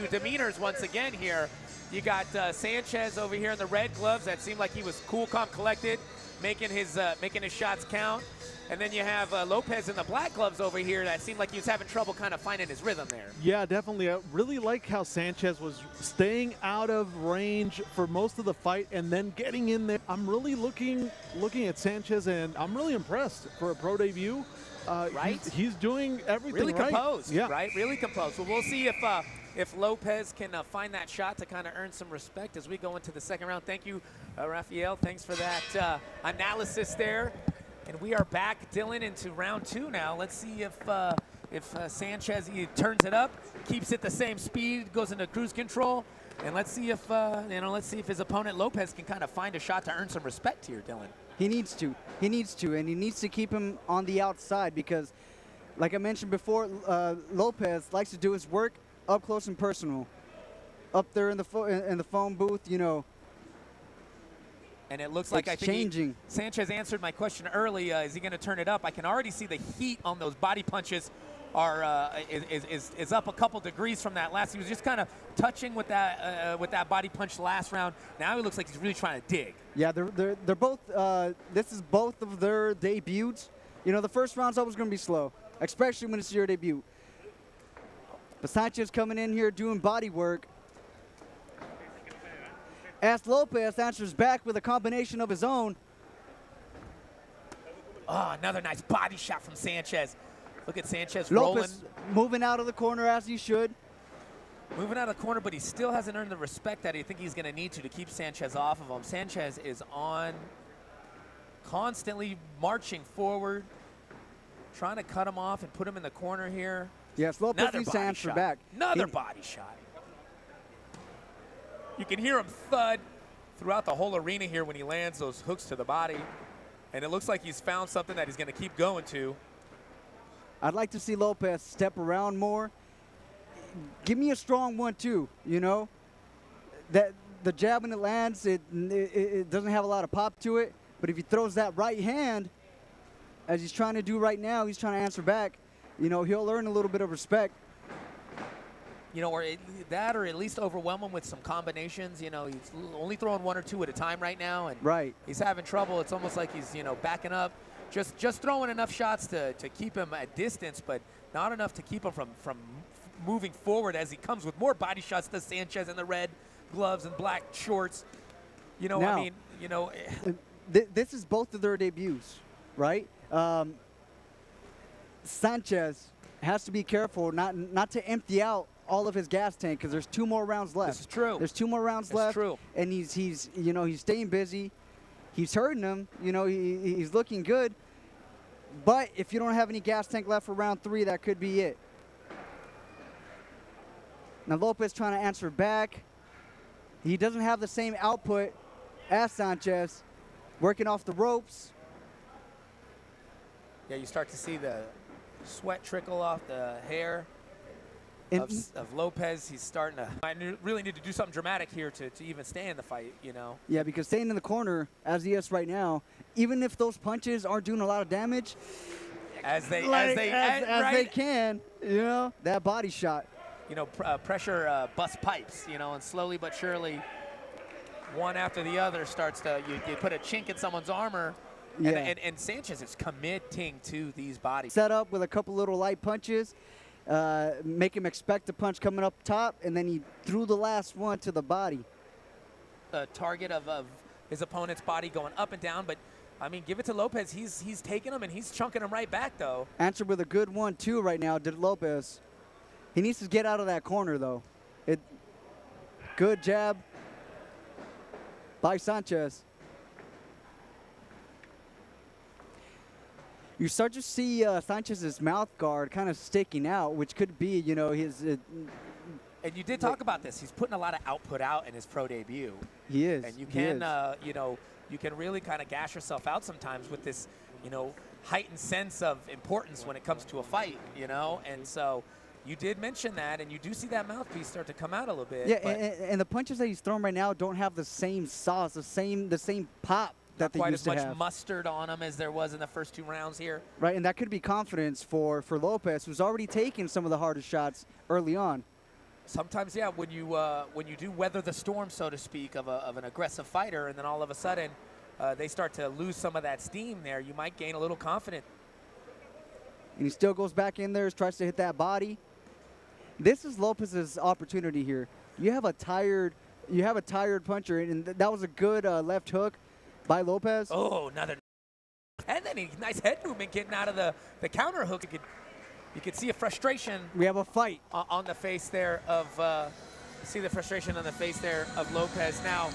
S5: demeanors once again here. You got Sanchez over here in the red gloves. That seemed like he was cool, calm, collected, making his shots count. And then you have Lopez in the black gloves over here. That seemed like he was having trouble kind of finding his rhythm there.
S3: Yeah, definitely. I really like how Sanchez was staying out of range for most of the fight and then getting in there. I'm really looking at Sanchez, and I'm really impressed for a pro debut.
S5: Right?
S3: He's doing everything
S5: really
S3: right.
S5: Composed,
S3: yeah.
S5: Right? Really composed. Well, we'll see if Lopez can find that shot to kind of earn some respect as we go into the second round. Thank you, Rafael. Thanks for that analysis there. And we are back, Dylan, into round two now. Let's see if Sanchez turns it up, keeps it the same speed, goes into cruise control, and let's see if his opponent Lopez can kind of find a shot to earn some respect here, Dylan.
S6: He needs to, and he needs to keep him on the outside because, like I mentioned before, Lopez likes to do his work up close and personal, up there in the phone booth, you know.
S5: And it looks like Sanchez answered my question early. Is he going to turn it up? I can already see the heat on those body punches is up a couple degrees from that last. He was just kind of touching with that body punch last round. Now he looks like he's really trying to dig.
S6: Yeah, they're both. This is both of their debuts. You know, the first round's always going to be slow, especially when it's your debut. But Sanchez coming in here doing body work. As Lopez answers back with a combination of his own.
S5: Oh, another nice body shot from Sanchez. Look at Sanchez
S6: Lopez
S5: rolling.
S6: Moving out of the corner as he should.
S5: Moving out of the corner, but he still hasn't earned the respect that I think he's going to need to keep Sanchez off of him. Sanchez is constantly marching forward, trying to cut him off and put him in the corner here.
S6: Yes, Lopez needs to answer back.
S5: Another body shot. You can hear him thud throughout the whole arena here when he lands those hooks to the body. And it looks like he's found something that he's going to keep going to.
S6: I'd like to see Lopez step around more. Give me a strong 1-2, you know. That the jab when it lands, it doesn't have a lot of pop to it. But if he throws that right hand, as he's trying to do right now, he's trying to answer back, you know, he'll earn a little bit of respect.
S5: You know, or at least overwhelm him with some combinations. You know, he's only throwing one or two at a time right now, and he's having trouble. It's almost like he's, you know, backing up, just throwing enough shots to keep him at distance, but not enough to keep him from moving forward as he comes with more body shots to Sanchez in the red gloves and black shorts. You know,
S6: now,
S5: I mean, you know.
S6: This is both of their debuts, right? Sanchez has to be careful not to empty out all of his gas tank because there's 2 more rounds left.
S5: This is true.
S6: There's 2 more rounds left.
S5: True.
S6: And he's you know, he's staying busy. He's hurting him. You know, he's looking good. But if you don't have any gas tank left for round 3, that could be it. Now Lopez trying to answer back. He doesn't have the same output as Sanchez, working off the ropes.
S5: Yeah, you start to see the sweat trickle off the hair. of Lopez. He's starting to. I really need to do something dramatic here to even stay in the fight, you know.
S6: Yeah, because staying in the corner as he is right now, even if those punches aren't doing a lot of damage,
S5: as they
S6: can, you know, that body shot.
S5: You know, pressure bust pipes, you know, and slowly but surely, one after the other starts to, you put a chink in someone's armor,
S6: Yeah.
S5: and Sanchez is committing to these bodies.
S6: Set up with a couple little light punches, make him expect a punch coming up top, and then he threw the last one to the body.
S5: A target of his opponent's body going up and down, but I mean, give it to Lopez. He's taking him and he's chunking him right back, though.
S6: Answered with a good 1-2 right now, did Lopez. He needs to get out of that corner, though. Good jab by Sanchez. You start to see Sanchez's mouth guard kind of sticking out, which could be, you know, his.
S5: And you did talk about this. He's putting a lot of output out in his pro debut.
S6: He is.
S5: And you can, you know, you can really kind of gash yourself out sometimes with this, you know, heightened sense of importance when it comes to a fight, you know. And so you did mention that, and you do see that mouthpiece start to come out a little bit.
S6: Yeah, and the punches that he's throwing right now don't have the same sauce, the same pop that they used to have.
S5: Quite as much mustard on him as there was in the first 2 rounds here.
S6: Right, and that could be confidence for Lopez, who's already taken some of the hardest shots early on.
S5: Sometimes, yeah, when you do weather the storm, so to speak, of an aggressive fighter, and then all of a sudden they start to lose some of that steam there, you might gain a little confidence.
S6: And he still goes back in there, tries to hit that body. This is Lopez's opportunity here. You have a tired puncher, and that was a good left hook by Lopez.
S5: Oh, another. And then a nice head movement getting out of the counter hook. You could see a frustration.
S6: We have a fight
S5: on the face there of. See the frustration on the face there of Lopez. Now,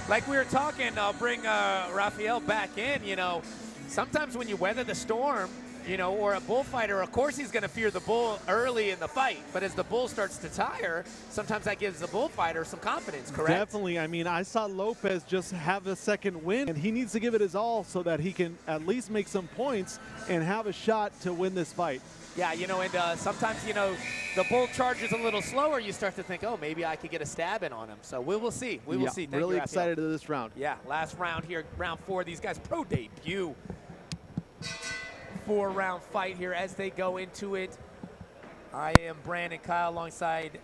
S5: like we were talking, I'll bring Rafael back in. You know, sometimes when you weather the storm, you know, or a bullfighter, of course he's going to fear the bull early in the fight. But as the bull starts to tire, sometimes that gives the bullfighter some confidence, correct?
S3: Definitely. I mean, I saw Lopez just have a second win, and he needs to give it his all so that he can at least make some points and have a shot to win this fight.
S5: Yeah, you know, and sometimes, you know, the bull charges a little slower. You start to think, oh, maybe I could get a stab in on him. So we will see. We will see. Thank
S3: really
S5: you,
S3: excited to this round.
S5: Yeah, last round here, round 4. These guys pro debut. 4-round fight here as they go into it. I am Brandon Kyle alongside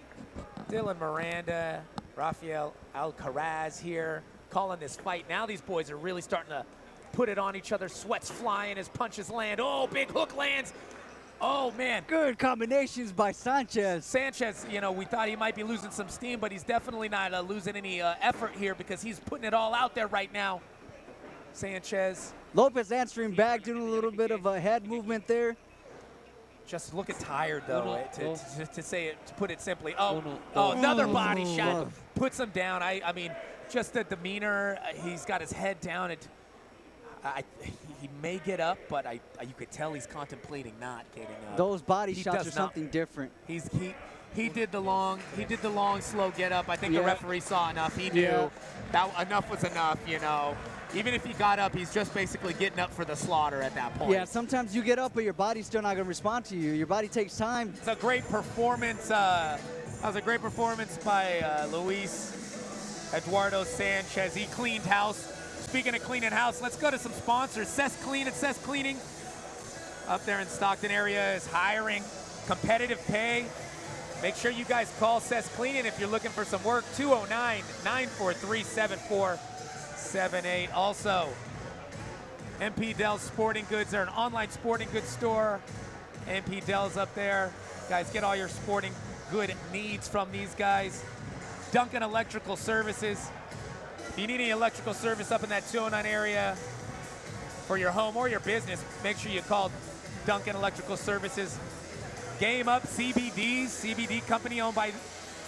S5: Dylan Miranda, Rafael Alcaraz here, calling this fight. Now these boys are really starting to put it on each other. Sweat's flying as punches land. Oh, big hook lands. Oh, man.
S6: Good combinations by Sanchez.
S5: Sanchez, you know, we thought he might be losing some steam, but he's definitely not losing any effort here because he's putting it all out there right now. Sanchez.
S6: Lopez answering back, doing a little bit of a head movement there.
S5: Just looking tired, though, to put it simply. Oh, another body shot puts him down. I mean, just the demeanor. He's got his head down. He may get up, but you could tell he's contemplating not getting up.
S6: Those body shots are something different.
S5: He did the long slow get up. I think the referee saw enough. He knew that enough was enough. You know, even if he got up, he's just basically getting up for the slaughter at that point.
S6: Yeah, sometimes you get up, but your body's still not going to respond to you. Your body takes time.
S5: It's a great performance. That was a great performance by Luis Eduardo Sanchez. He cleaned house. Speaking of cleaning house, let's go to some sponsors. Cess Clean and Cess Cleaning up there in Stockton area is hiring. Competitive pay. Make sure you guys call Cess Cleaning if you're looking for some work. 209-943-7478. Also, MP Dell's Sporting Goods. They're an online sporting goods store. MP Dell's up there. Guys, get all your sporting good needs from these guys. Duncan Electrical Services. If you need any electrical service up in that 209 area for your home or your business, make sure you call Duncan Electrical Services. Game Up CBDs, CBD company owned by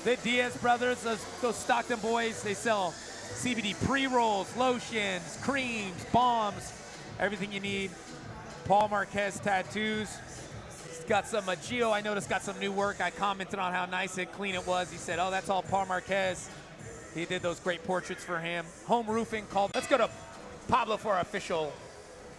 S5: the Diaz brothers, those Stockton boys. They sell CBD pre-rolls, lotions, creams, balms, everything you need. Paul Marquez Tattoos. He's got some, Gio, I noticed, got some new work. I commented on how nice and clean it was. He said, oh, that's all Paul Marquez. He did those great portraits for him. Home Roofing called. Let's go to Pablo for our official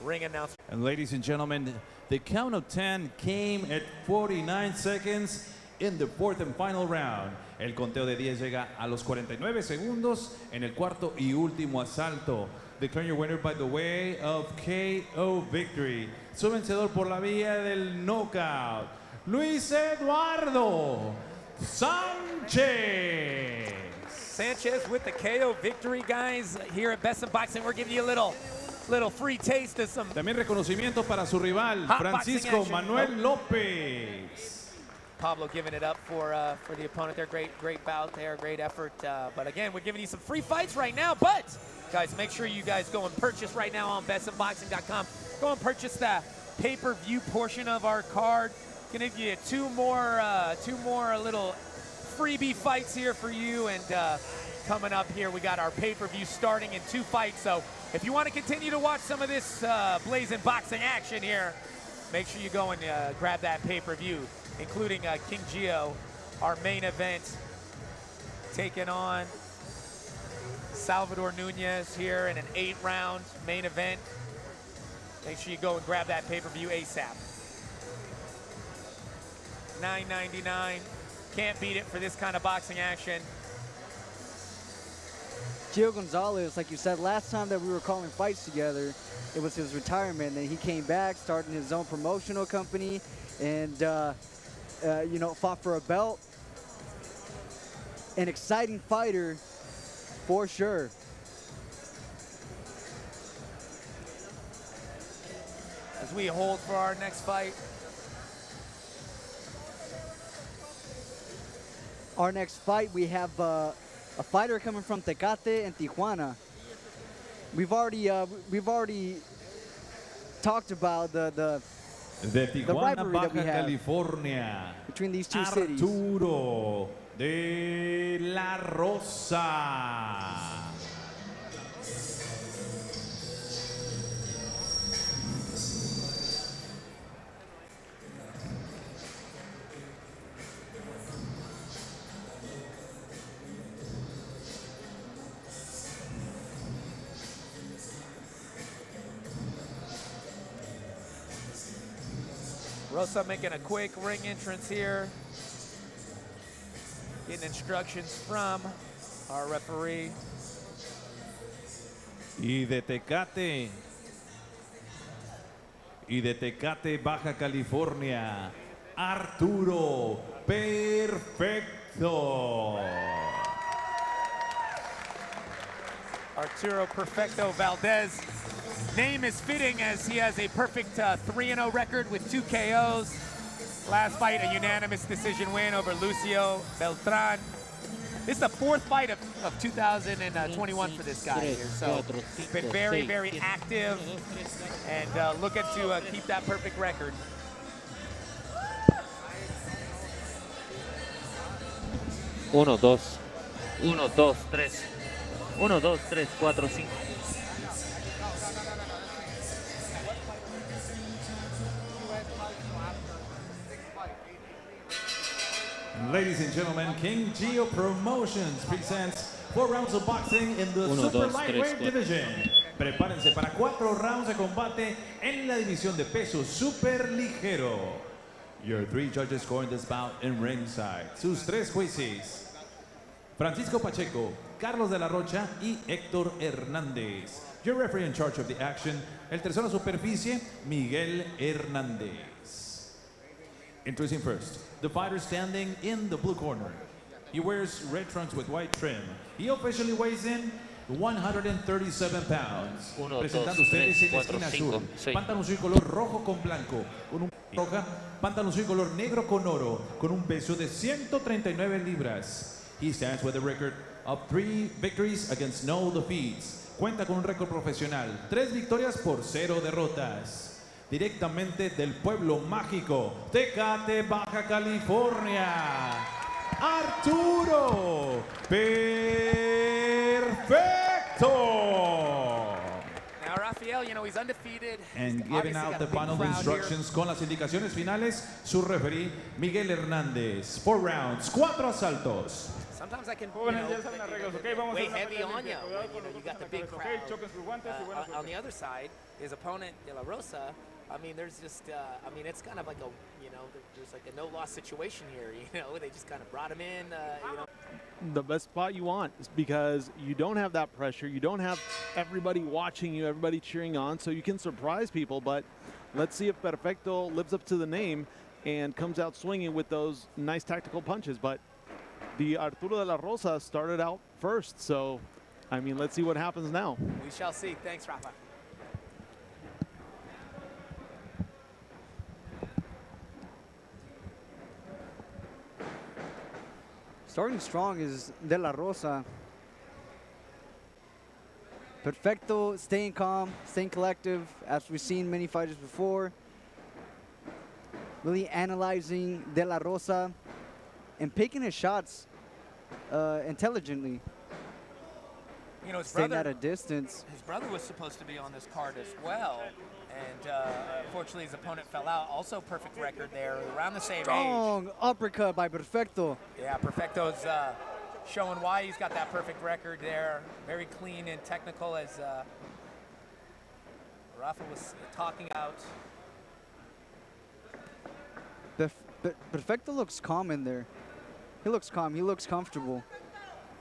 S5: ring announcement.
S7: And ladies and gentlemen, the count of 10 came at 49 seconds, in the fourth and final round. El conteo de 10 llega a los 49 segundos en el cuarto y último asalto. Declaring your winner by the way of KO victory. Su vencedor por la vía del knockout, Luis Eduardo Sanchez.
S5: Sanchez with the KO victory, guys. Here at Best in Boxing, we're giving you a little free taste of some.
S7: También reconocimiento para su rival,
S5: Hot
S7: Francisco
S5: boxing action.
S7: Manuel López.
S5: Pablo giving it up for the opponent there. Great bout there, great effort. But again, we're giving you some free fights right now. But guys, make sure you guys go and purchase right now on bestinboxing.com. Go and purchase the pay-per-view portion of our card. Gonna give you two more little freebie fights here for you. And coming up here, we got our pay-per-view starting in 2 fights. So if you want to continue to watch some of this blazing boxing action here, make sure you go and grab that pay-per-view, including King Gio, our main event, taking on Salvador Nunez here in an 8-round main event. Make sure you go and grab that pay-per-view ASAP. $9.99. Can't beat it for this kind of boxing action.
S6: Gio Gonzalez, like you said, last time that we were calling fights together, it was his retirement. And he came back, starting his own promotional company, and you know, fought for a belt. An exciting fighter, for sure.
S5: As we hold for our next fight.
S6: Our next fight, we have a fighter coming from Tecate and Tijuana. We've already talked about the
S7: De Tijuana,
S6: rivalry that we
S7: Baja
S6: have
S7: California,
S6: between these two cities.
S7: Arturo de la Rosa.
S5: Rosa making a quick ring entrance here. Getting instructions from our referee.
S7: Y de Tecate, Baja California, Arturo Perfecto.
S5: Arturo Perfecto Valdez. Name is fitting as he has a perfect 3-0 record with 2 KOs. Last fight, a unanimous decision win over Lucio Beltran. This is the 4th fight of 2021 for this guy here. So been very active and looking to keep that perfect record.
S9: Uno, dos, tres. 1, 2, 3, 4, 5.
S7: Ladies and gentlemen, King Gio Promotions presents 4 rounds of boxing in the super lightweight division. Prepárense para 4 rounds de combate en la división de peso super ligero. Your 3 judges scoring this bout in ringside. Sus 3 jueces: Francisco Pacheco, Carlos de la Rocha y Héctor Hernández. Your referee in charge of the action, el tercero superficie, Miguel Hernández. Introducing first, the fighter standing in the blue corner. He wears red trunks with white trim. He officially weighs in 137 pounds. Presentando ustedes en esquina azul, pantaloncillo color rojo con blanco, con un roja, pantaloncillo color negro con oro, con un peso de 139 libras. He stands with a record of 3 victories against no defeats. Cuenta con un récord profesional, 3 victorias por 0 derrotas. Directamente del pueblo mágico, Tecate, Baja California, Arturo Perfecto.
S5: Now Rafael, you know, he's undefeated.
S7: And giving out the final instructions con las indicaciones finales, su referee Miguel Hernández. 4 rounds, 4 asaltos.
S5: Sometimes I can,
S2: Jóvenes, ya saben las reglas, ¿ok? Vamos a
S5: weigh
S2: hacer una
S5: heavy
S2: pelea
S5: on
S2: limpia.
S5: you.
S2: Cuidado con
S5: You
S2: los
S5: got the
S2: golpes
S5: big
S2: fuertes,
S5: crowd.
S2: ¿ok? Choquen sus guantes y buena
S5: On
S2: suerte.
S5: the other side, his opponent, De La Rosa,
S10: I mean, there's just, I mean, it's kind of like a, you know, there's like a no-loss situation here, you know. They just kind of brought him in, you know.
S3: The best spot you want is because you don't have that pressure. You don't have everybody watching you, everybody cheering on, so you can surprise people. But let's see if Perfecto lives up to the name and comes out swinging with those nice tactical punches. But the Arturo de la Rosa started out first, so, I mean, let's see what happens now.
S10: We shall see. Thanks, Rafa.
S6: Starting strong is De La Rosa. Perfecto, staying calm, staying collective, as we've seen many fighters before. Really analyzing De La Rosa and picking his shots intelligently.
S5: You know, his
S6: Staying
S5: brother,
S6: at a distance.
S5: his brother was supposed to be on this card as well, and unfortunately his opponent fell out. Also perfect record there, around the same age.
S6: Strong uppercut by Perfecto.
S5: Yeah, Perfecto's showing why he's got that perfect record there. Very clean and technical, as Rafa was talking about.
S6: Perfecto looks calm in there. He looks calm. He looks comfortable.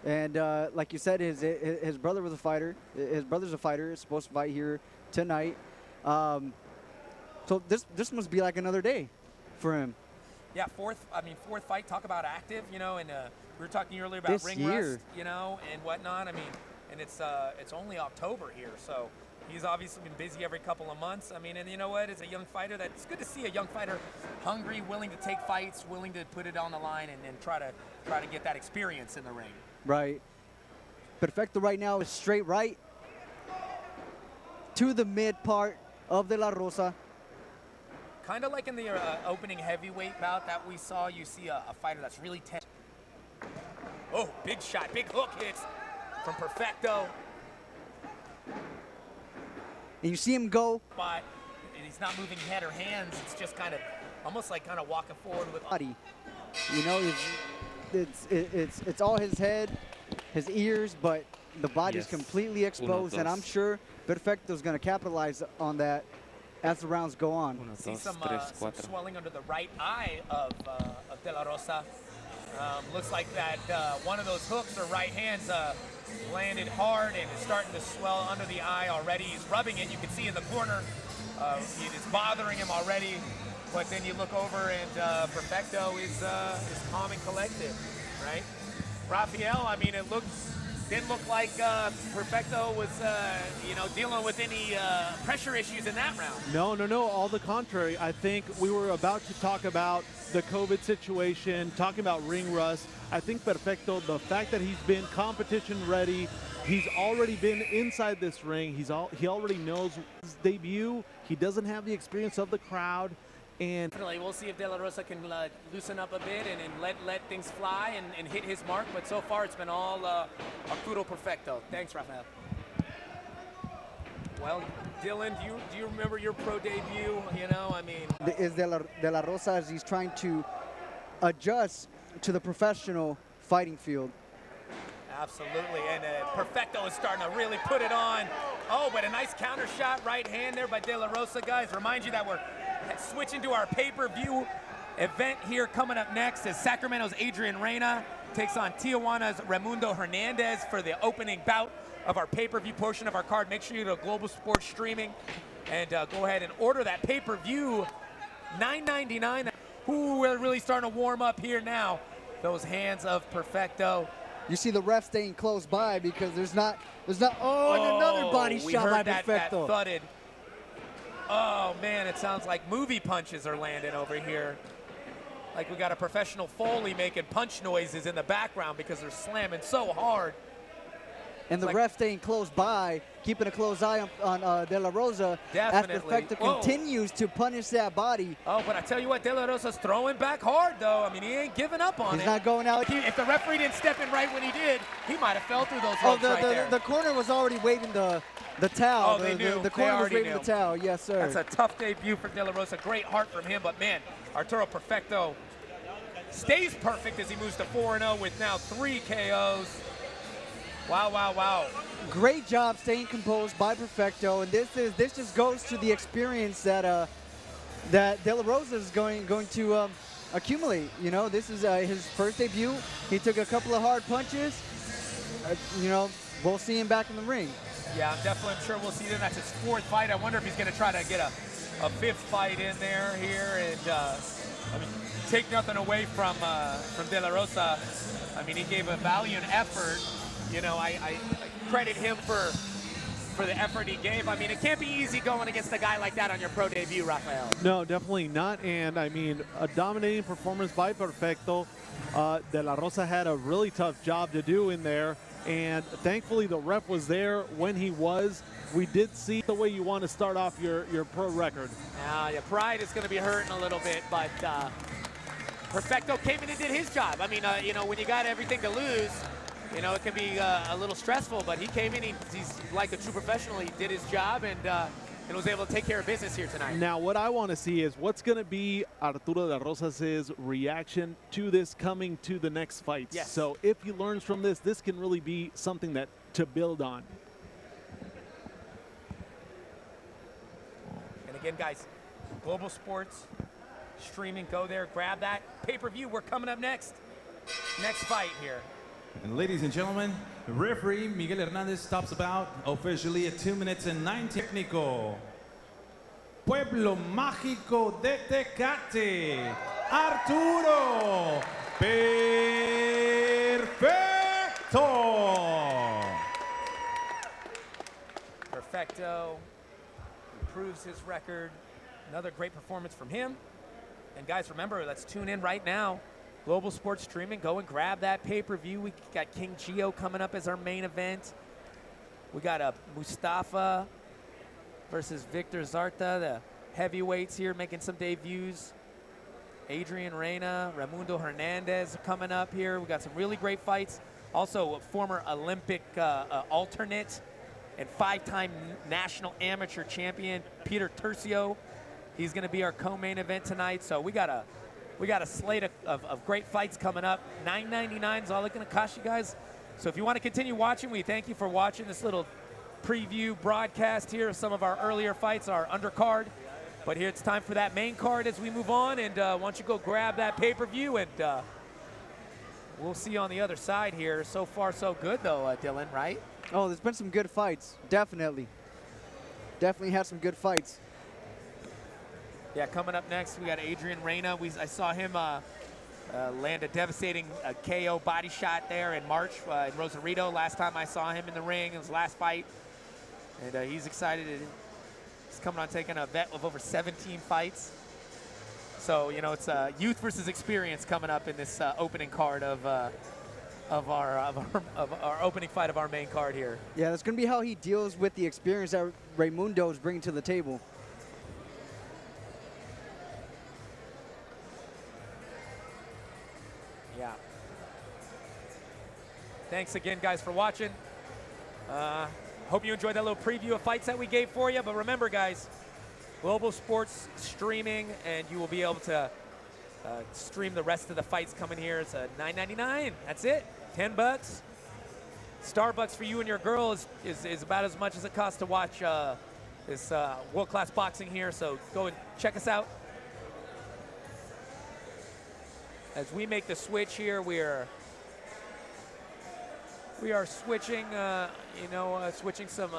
S6: And like you said, his brother was a fighter. His brother's a fighter. Is supposed to fight here tonight. So this must be like another day for him.
S5: Yeah, fourth fight. Talk about active, you know, and we were talking earlier about
S6: This
S5: ring
S6: year.
S5: rust, you know, and whatnot. I mean, and it's only October here, so he's obviously been busy every couple of months. I mean, and you know what? As a young fighter, it's good to see a young fighter hungry, willing to take fights, willing to put it on the line, and try to get that experience in the ring.
S6: Right. Perfecto right now is straight right to the mid part of De La Rosa.
S5: Kind of like in the opening heavyweight bout that we saw, you see a fighter that's really tense. Oh, big shot, big hook hits from Perfecto.
S6: And you see him go.
S5: But he's not moving head or hands. It's just kind of almost like kind of walking forward with
S6: Body. You know, it's all his head, his ears, but the body's
S9: Yes.
S6: completely exposed, and I'm sure Perfecto's going to capitalize on that as the rounds go on.
S5: See some swelling under the right eye of De La Rosa. Looks like that one of those hooks or right hands landed hard and is starting to swell under the eye already. He's rubbing it. You can see in the corner. It's bothering him already. But then you look over and Perfecto is calm and collected, right? Rafael, I mean, didn't look like Perfecto was, dealing with any pressure issues in that round.
S3: No. All the contrary. I think we were about to talk about the COVID situation, talking about ring rust. I think Perfecto, the fact that he's been competition ready, he's already been inside this ring. He already knows his debut. He doesn't have the experience of the crowd. And
S5: Definitely, we'll see if De La Rosa can loosen up a bit and let things fly and hit his mark. But so far, it's been all Arturo Perfecto. Thanks, Rafael. Well, Dylan, do you remember your pro debut? You know, I mean,
S6: Is De La Rosa as he's trying to adjust to the professional fighting field.
S5: absolutely. And Perfecto is starting to really put it on. Oh, but a nice counter shot, right hand there by De La Rosa, guys. Remind you that we're switching to our pay-per-view event here. Coming up next is Sacramento's Adrian Reina takes on Tijuana's Raimundo Hernandez for the opening bout of our pay-per-view portion of our card. Make sure you go to Global Sports Streaming and go ahead and order that pay-per-view. $9.99. Ooh, we're really starting to warm up here now. Those hands of Perfecto.
S6: You see the ref staying close by because there's not, oh, and another body shot by
S5: that
S6: Perfecto.
S5: thudded. Oh, man, it sounds like movie punches are landing over here. Like we got a professional Foley making punch noises in the background because they're slamming so hard.
S6: And the ref staying close by, keeping a close eye on De La Rosa.
S5: Definitely.
S6: As Perfecto continues to punish that body.
S5: Oh, but I tell you what, De La Rosa's throwing back hard, though. I mean, he ain't giving up on it.
S6: He's not going out.
S5: If the referee didn't step in right when he did, he might have fell through those ropes right there.
S6: The corner was already waving the towel.
S5: Oh, they knew.
S6: The corner was
S5: already
S6: waving
S5: knew.
S6: the towel. Yes, sir.
S5: That's a tough debut for De La Rosa. Great heart from him, but man, Arturo Perfecto stays perfect as he moves to 4-0 with now 3 KOs. Wow, wow, wow.
S6: Great job staying composed by Perfecto, and this just goes to the experience that that De La Rosa is going to accumulate. You know, this is his first debut. He took a couple of hard punches. You know, we'll see him back in the ring.
S5: Yeah, I'm sure we'll see him. That's his 4th fight. I wonder if he's going to try to get a 5th fight in there here. And I mean, take nothing away from De La Rosa. I mean, he gave a valiant effort. You know, I credit him for the effort he gave. I mean, it can't be easy going against a guy like that on your pro debut, Rafael.
S3: No, definitely not. And I mean, a dominating performance by Perfecto. De La Rosa had a really tough job to do in there. And thankfully, the ref was there when he was. We did see the way you want to start off your pro record.
S5: Yeah, pride is going to be hurting a little bit, but Perfecto came in and did his job. I mean, you know, when you got everything to lose, you know, it can be a little stressful, but he came in, he's like a true professional. He did his job and was able to take care of business here tonight.
S3: Now, what I want to see is what's going to be Arturo de Rosas' reaction to this coming to the next fight.
S5: Yes.
S3: So if he learns from this, this can really be something that to build on.
S5: And again, guys, Global Sports streaming, go there, grab that pay-per-view. We're coming up next. Next fight here.
S7: And ladies and gentlemen, referee Miguel Hernandez stops about officially at 2 minutes and 9 técnico. Pueblo Mágico de Tecate, Arturo Perfecto.
S5: Perfecto improves his record. Another great performance from him. And guys, remember, let's tune in right now. Global Sports Streaming, go and grab that pay-per-view. We got King Gio coming up as our main event. We got Mustafa versus Victor Zarta, the heavyweights here making some debuts. Adrian Reina, Raimundo Hernandez coming up here. We got some really great fights. Also, a former Olympic alternate and 5-time national amateur champion, Peter Tercio. He's going to be our co-main event tonight. So we got a slate of great fights coming up. $9.99 is all it's going to cost you guys. So if you want to continue watching, we thank you for watching this little preview broadcast here of some of our earlier fights, our undercard. But here it's time for that main card as we move on. And why don't you go grab that pay-per-view, and we'll see you on the other side here. So far, so good, though, Dylan, right?
S6: Oh, there's been some good fights. Definitely. Definitely had some good fights.
S5: Yeah, coming up next, we got Adrian Reina. I saw him land a devastating KO body shot there in March in Rosarito. Last time I saw him in the ring, it was last fight. And he's excited. He's coming on taking a vet of over 17 fights. So, you know, it's youth versus experience coming up in this opening card of our opening fight of our main card here.
S6: Yeah, that's going to be how he deals with the experience that Raimundo is bringing to the table.
S5: Yeah. Thanks again, guys, for watching. Hope you enjoyed that little preview of fights that we gave for you. But remember, guys, Global Sports streaming, and you will be able to stream the rest of the fights coming here. It's $9.99. That's it. $10. Starbucks for you and your girl is about as much as it costs to watch this world-class boxing here. So go and check us out. As we make the switch here, we are switching, switching some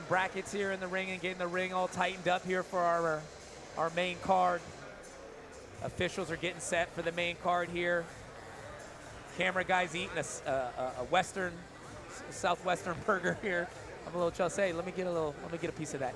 S5: brackets here in the ring and getting the ring all tightened up here for our main card. Officials are getting set for the main card here. Camera guy's eating a southwestern burger here. I'm a little jealous. Hey, let me get a piece of that.